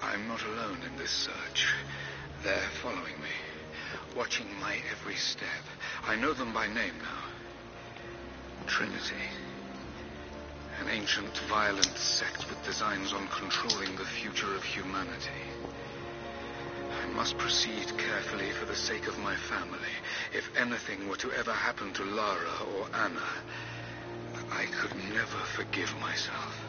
I'm not alone in this search. They're following me, watching my every step. I know them by name now. Trinity. An ancient, violent sect with designs on controlling the future of humanity. I must proceed carefully for the sake of my family. If anything were to ever happen to Lara or Anna, I could never forgive myself.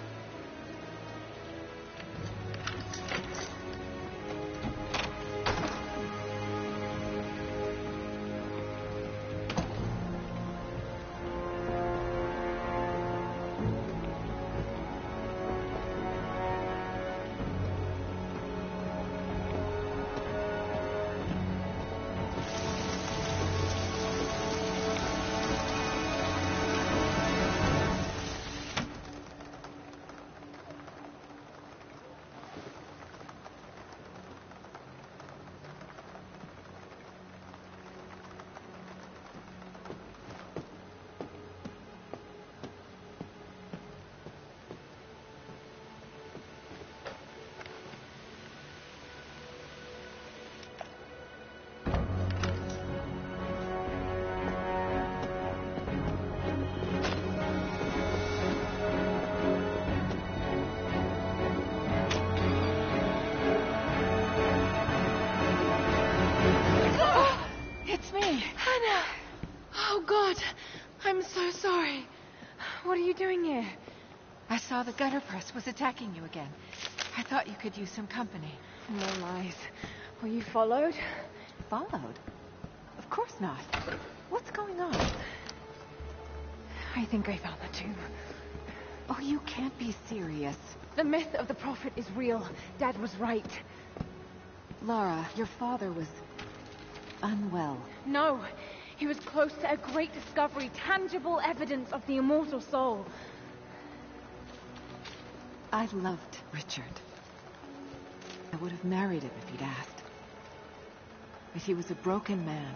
I saw the gutter press was attacking you again. I thought you could use some company. No lies. Were you followed? Followed? Of course not. What's going on? I think I found the tomb. Oh, you can't be serious. The myth of the prophet is real. Dad was right. Lara, your father was unwell. No. He was close to a great discovery, tangible evidence of the immortal soul. I loved Richard. I would have married him if he'd asked. But he was a broken man.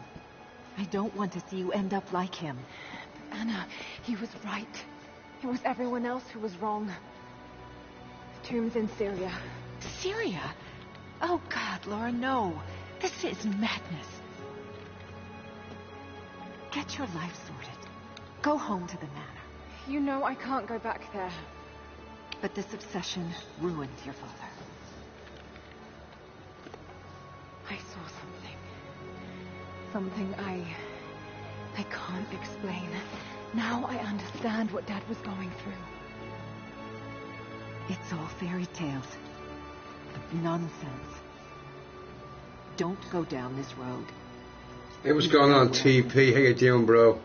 I don't want to see you end up like him. Anna, he was right. It was everyone else who was wrong. The tomb's in Syria. Syria? Oh, God, Laura, no. This is madness. Get your life sorted. Go home to the manor. You know I can't go back there. But this obsession ruined your father. I saw something. Something I can't explain. Now I understand what Dad was going through. It's all fairy tales. Nonsense. Don't go down this road. Hey, what's going on, TP? How you doing, bro?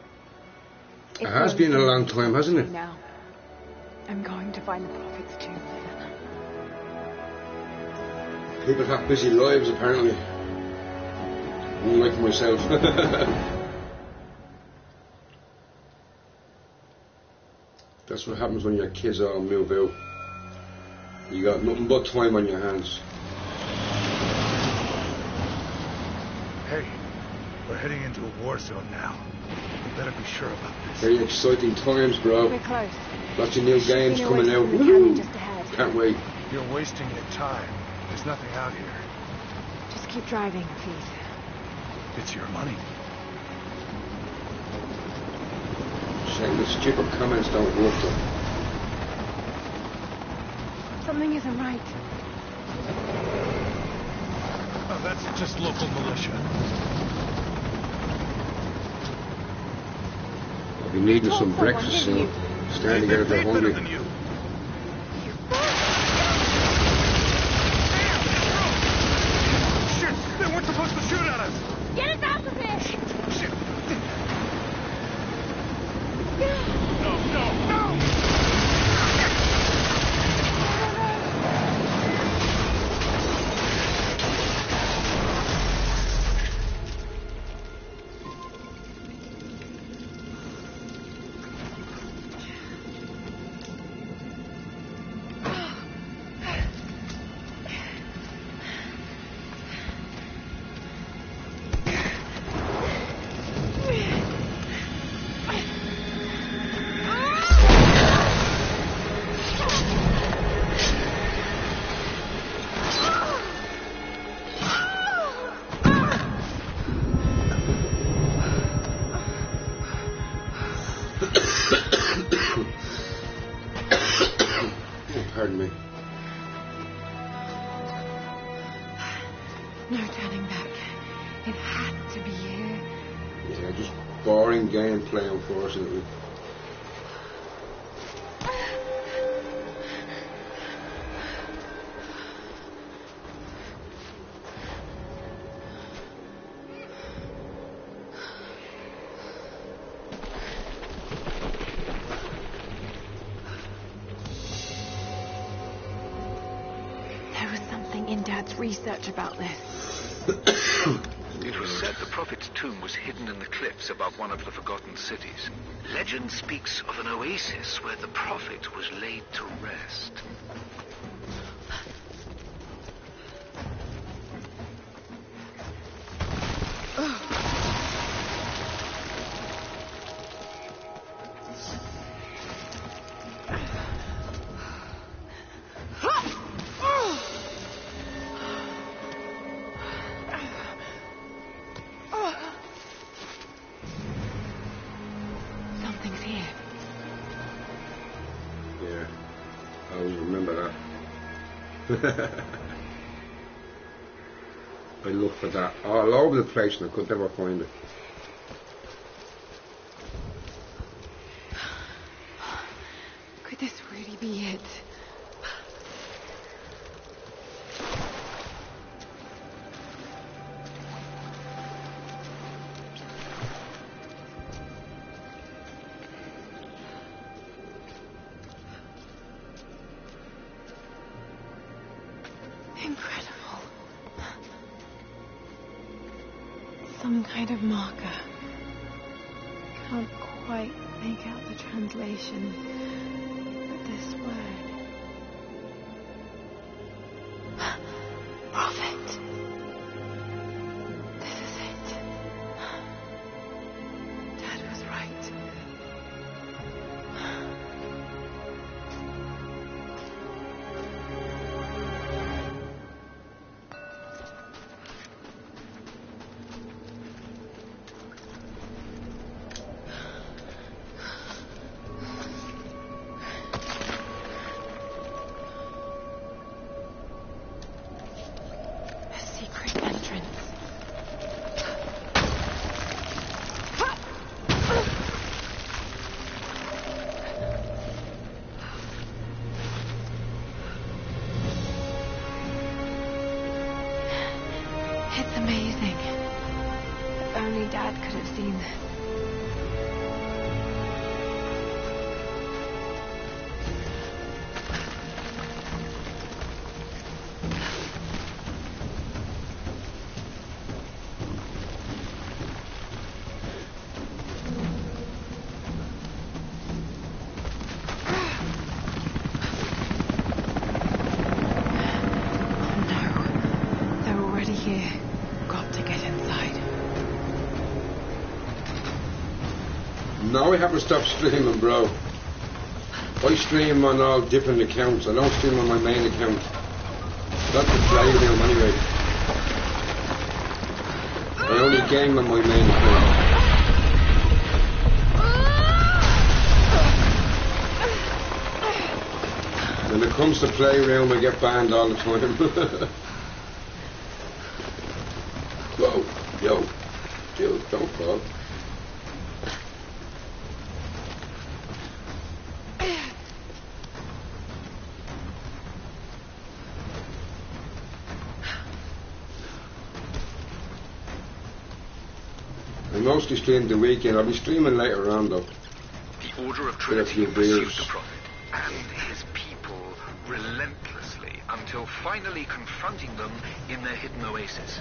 It has been a long time, hasn't it? Now, I'm going to find the prophet's tomb. People have busy lives, apparently. Unlike myself. That's what happens when your kids all move out. You got nothing but time on your hands. Hey, we're heading into a war zone now. You better be sure about this. Very exciting times, bro. We're close. Lots of new games coming out. Just ahead. Can't wait. You're wasting your time. There's nothing out here. Just keep driving, please. It's your money. Shame the stupid comments don't work though. Something isn't right. Oh, that's just local militia. I'll be needing some breakfast soon. Starting to get a bit hungry. Shit! They weren't supposed to shoot at us! Get us out of here! Shit! No! No turning back. It had to be here. Yeah, just boring gameplay, unfortunately. There was something in Dad's research about this. It was said the Prophet's tomb was hidden in the cliffs above one of the forgotten cities. Legend speaks of an oasis where the Prophet was laid to rest. Something's here. Yeah, I always remember that. I looked for that all over the place and I could never find it. Could this really be it? Incredible. Some kind of marker. Can't quite make out the translation, but this word. Prophet. This is it. Dad was right. A secret entrance. It's amazing. If only Dad could have seen this. Oh no. They're already here. Got to get inside. Now I haven't stopped streaming, bro. I stream on all different accounts. I don't stream on my main account. That's the play room anyway. I only game on my main account. When it comes to playroom, I get banned all the time. Whoa, yo, dude, don't fall. I mostly stream the weekend. I'll be streaming later on though. The Order of Get a Trinity few pursued beers. the Prophet and his people relentlessly until finally confronting them in their hidden oasis.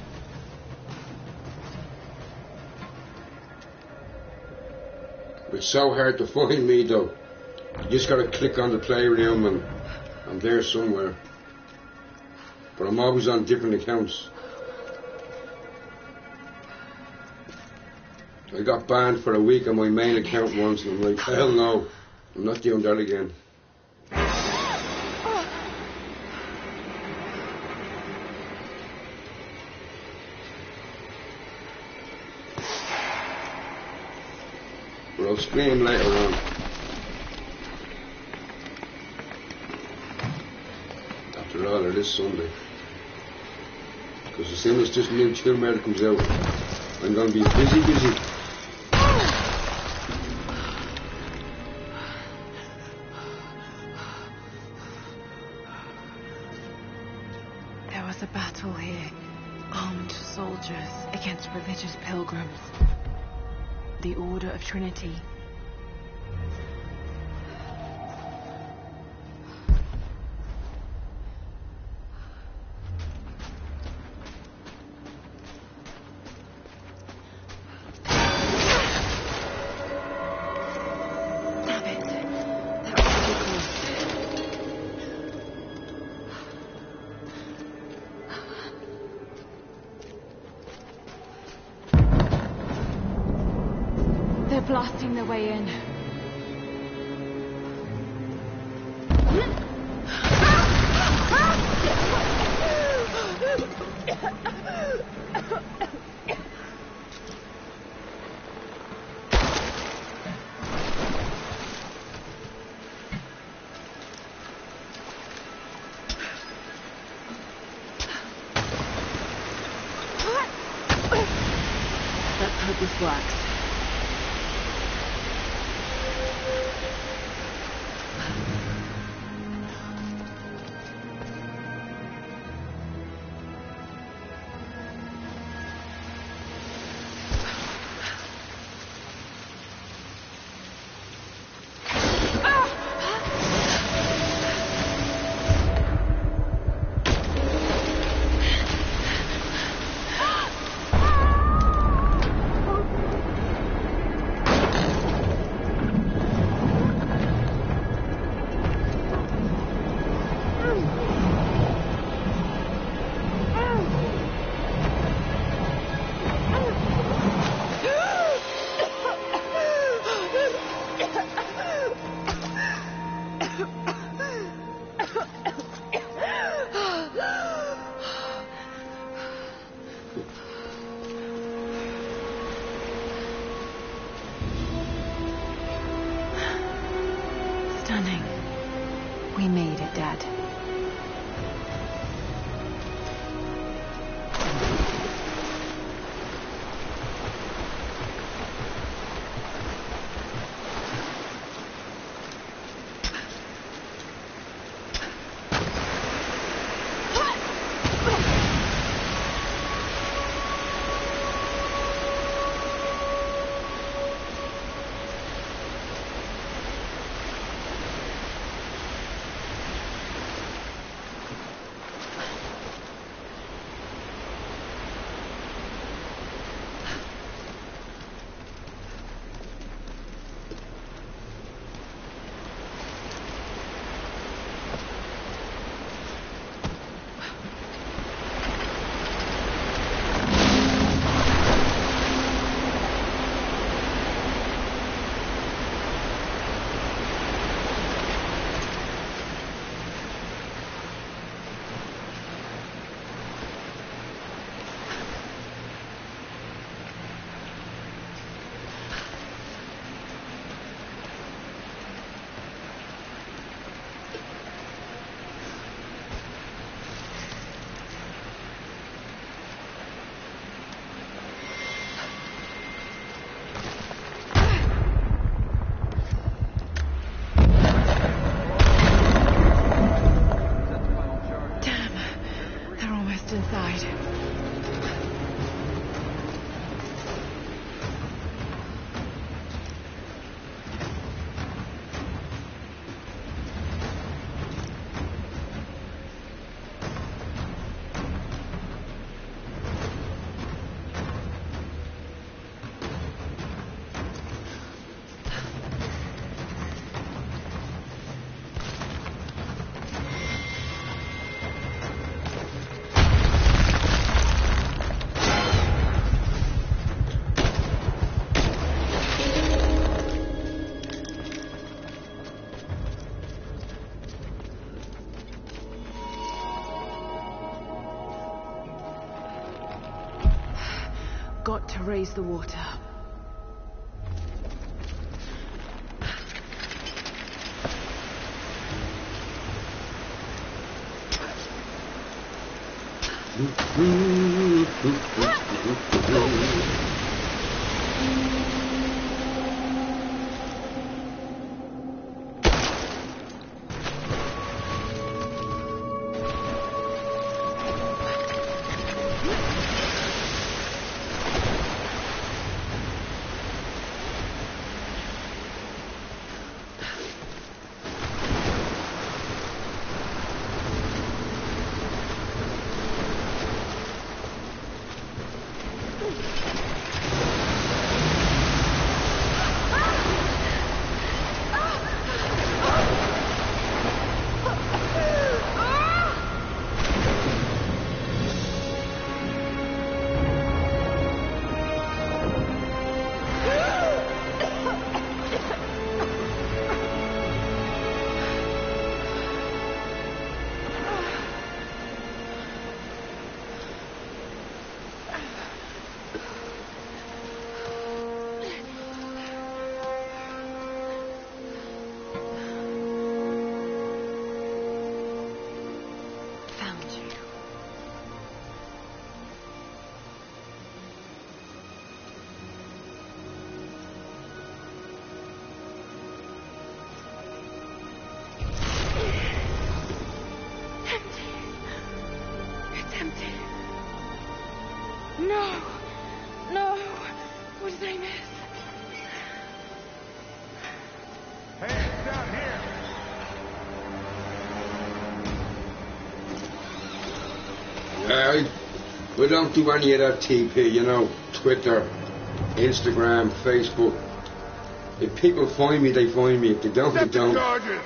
It's so hard to find me though. You just gotta click on the playroom and I'm there somewhere. But I'm always on different accounts. I got banned for a week on my main account once and I'm like, hell no, I'm not doing that again. But I'll stream later on. After all, it is Sunday. Because as soon as this new chill murder comes out, I'm going to be busy. There was a battle here. Armed soldiers against religious pilgrims. The Order of Trinity. Blasting their way in. Let's hope this works. Stunning. We made it, Dad. Got to raise the water. We don't do any of that TP, you know, Twitter, Instagram, Facebook. If people find me, they find me. If they don't, they don't. Charges.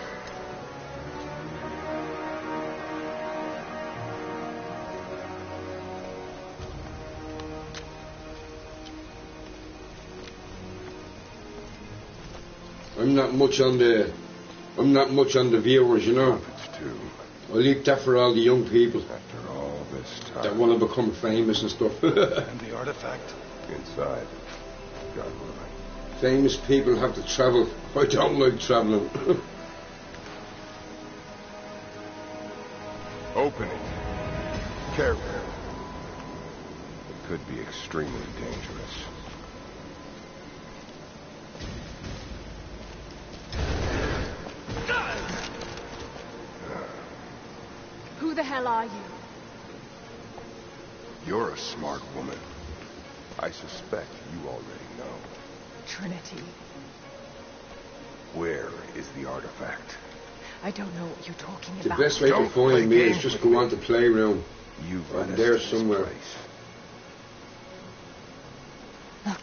I'm not much on the viewers, you know. I leave that for all the young people. After all this time. That want to become famous and stuff. And the artifact? Inside. God willing. Famous people have to travel. I don't like traveling. Opening. Careful. It could be extremely dangerous. Who the hell are you? You're a smart woman. I suspect you already know. Trinity. Where is the artifact? I don't know what you're talking The about. best way to find me is just go on to Playroom. I'm there somewhere. Look,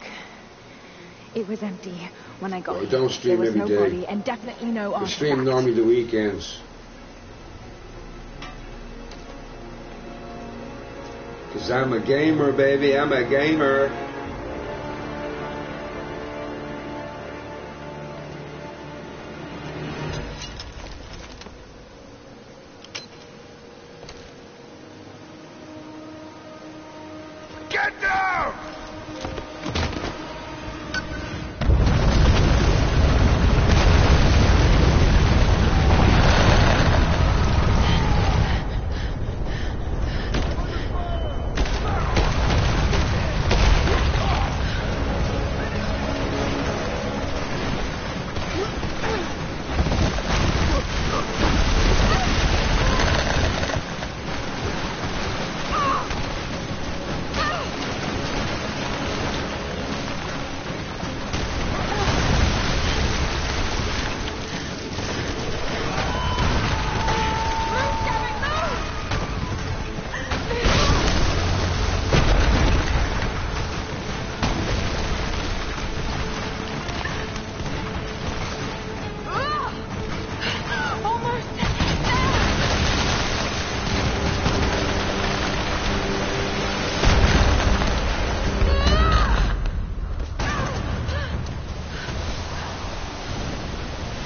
it was empty when I got I here. don't stream there was every nobody day. and definitely no I artifact. stream normally the weekends. Cause I'm a gamer, baby, I'm a gamer. Get down!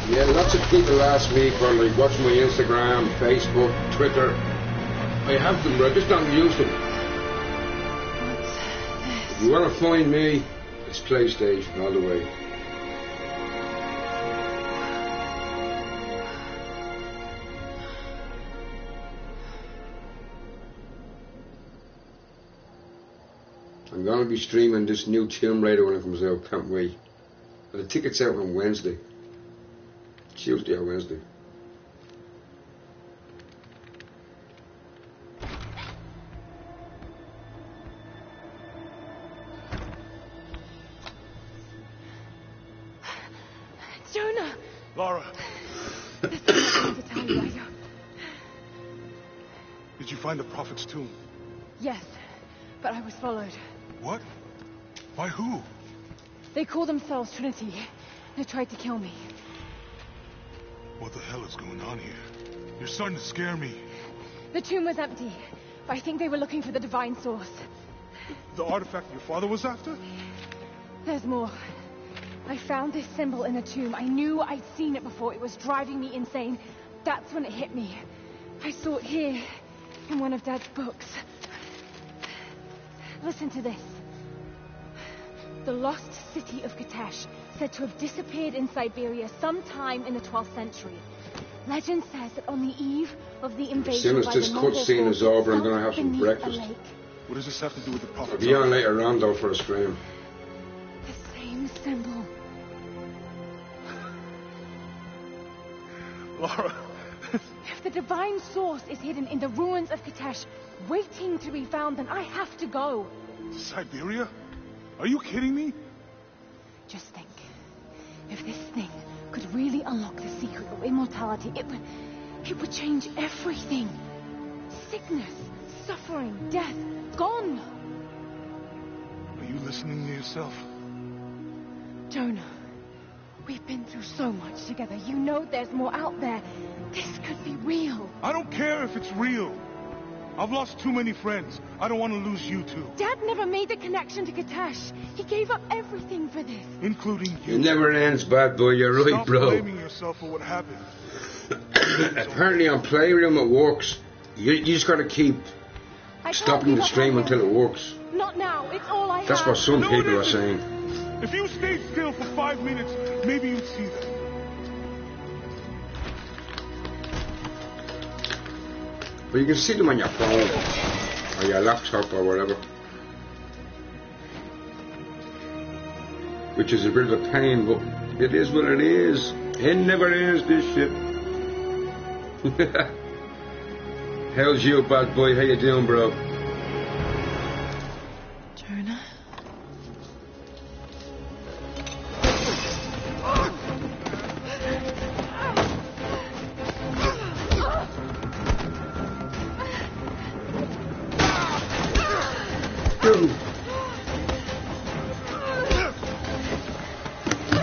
Yeah, lots of people ask me for like what's my Instagram, Facebook, Twitter. I have them, but I just don't use them. If you want to find me, it's PlayStation all the way. I'm going to be streaming this new Tomb Raider when it comes out. Can't wait. And the ticket's out on Wednesday. Tuesday or Wednesday. Jonah! Lara, There's something to tell you, Aya. did you find the Prophet's tomb? Yes, but I was followed. What? By who? They call themselves Trinity. They tried to kill me. What the hell is going on here? You're starting to scare me. The tomb was empty, but I think they were looking for the divine source. The artifact your father was after? There's more. I found this symbol in a tomb. I knew I'd seen it before. It was driving me insane. That's when it hit me. I saw it here, in one of Dad's books. Listen to this. The lost city of Katesh, said to have disappeared in Siberia sometime in the 12th century. Legend says that on the eve of the invasion, As soon as this cutscene is over, I'm going to have some breakfast. What does this have to do with the Prophet? I'll be on later on though for a stream. The same symbol. Lara. If the divine source is hidden in the ruins of Katesh, waiting to be found, then I have to go. Siberia? Are you kidding me? Just think. If this thing could really unlock the secret of immortality, it would change everything. Sickness, suffering, death, gone. Are you listening to yourself? Jonah, we've been through so much together. You know there's more out there. This could be real. I don't care if it's real. I've lost too many friends. I don't want to lose you too. Dad never made the connection to Katesh. He gave up everything for this. Including you. It never ends, bad boy. You're right, Stop bro. blaming yourself for what happened. Apparently on Playroom it works. You just got to keep stopping the stream until it works. Not now. It's all I have. That's what some No, people it are isn't. saying. If you stayed still for 5 minutes, maybe you'd see that. But you can see them on your phone or your laptop or whatever. Which is a bit of a pain, but it is what it is. It never ends, this shit. How's you, bad boy? How you doing, bro? Jonah?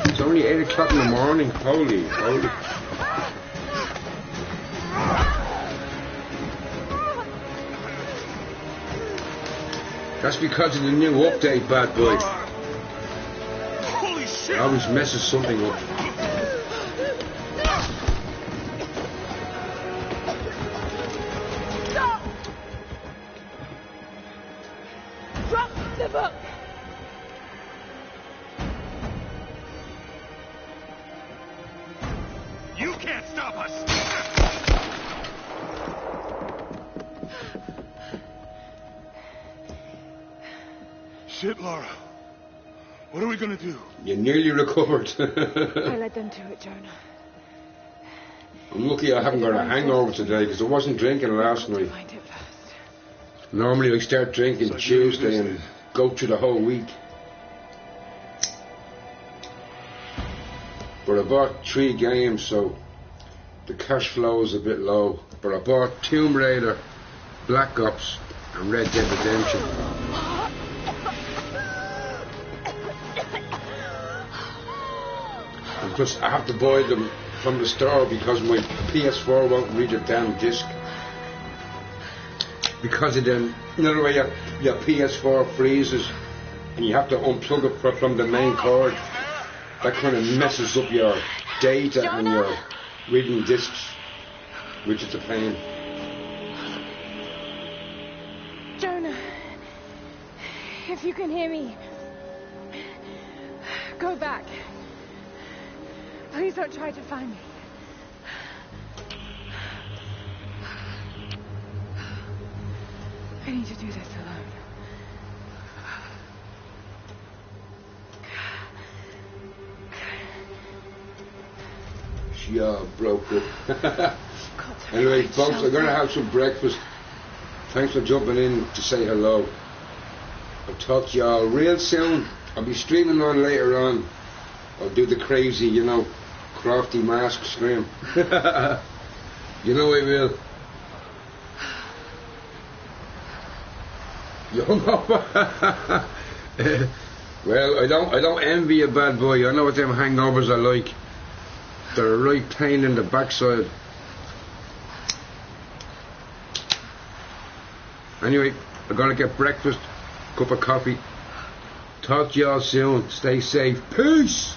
It's only 8 o'clock in the morning. Holy. That's because of the new update, bad boy. Holy shit! It always messes something up. Stop! Drop the book! You can't stop us! Shit, Lara. What are we gonna do? You nearly recovered. I led them to it, Jonah. I'm lucky I haven't got a hangover today because I wasn't drinking last night. Find it first. Normally I start drinking Tuesday and go through the whole week. But I bought 3 games, so the cash flow is a bit low. But I bought Tomb Raider, Black Ops, and Red Dead Redemption. And plus, I have to buy them from the store because my PS4 won't read a damn disc. Because of them, you know the way your PS4 freezes and you have to unplug it from the main cord. That kind of messes up your data and your reading discs, which is a pain. Jonah, if you can hear me, go back. Please don't try to find me. I need to do this alone. y'all broke up. Anyway, folks, I'm going to have some breakfast. Thanks for jumping in to say hello. I'll talk to y'all real soon. I'll be streaming on later on. I'll do the crazy, crafty mask stream. You know I will. Well, I don't envy a bad boy. I know what them hangovers are like. They're a right pain in the backside. Anyway, I'm gonna get breakfast, cup of coffee. Talk to y'all soon. Stay safe. Peace!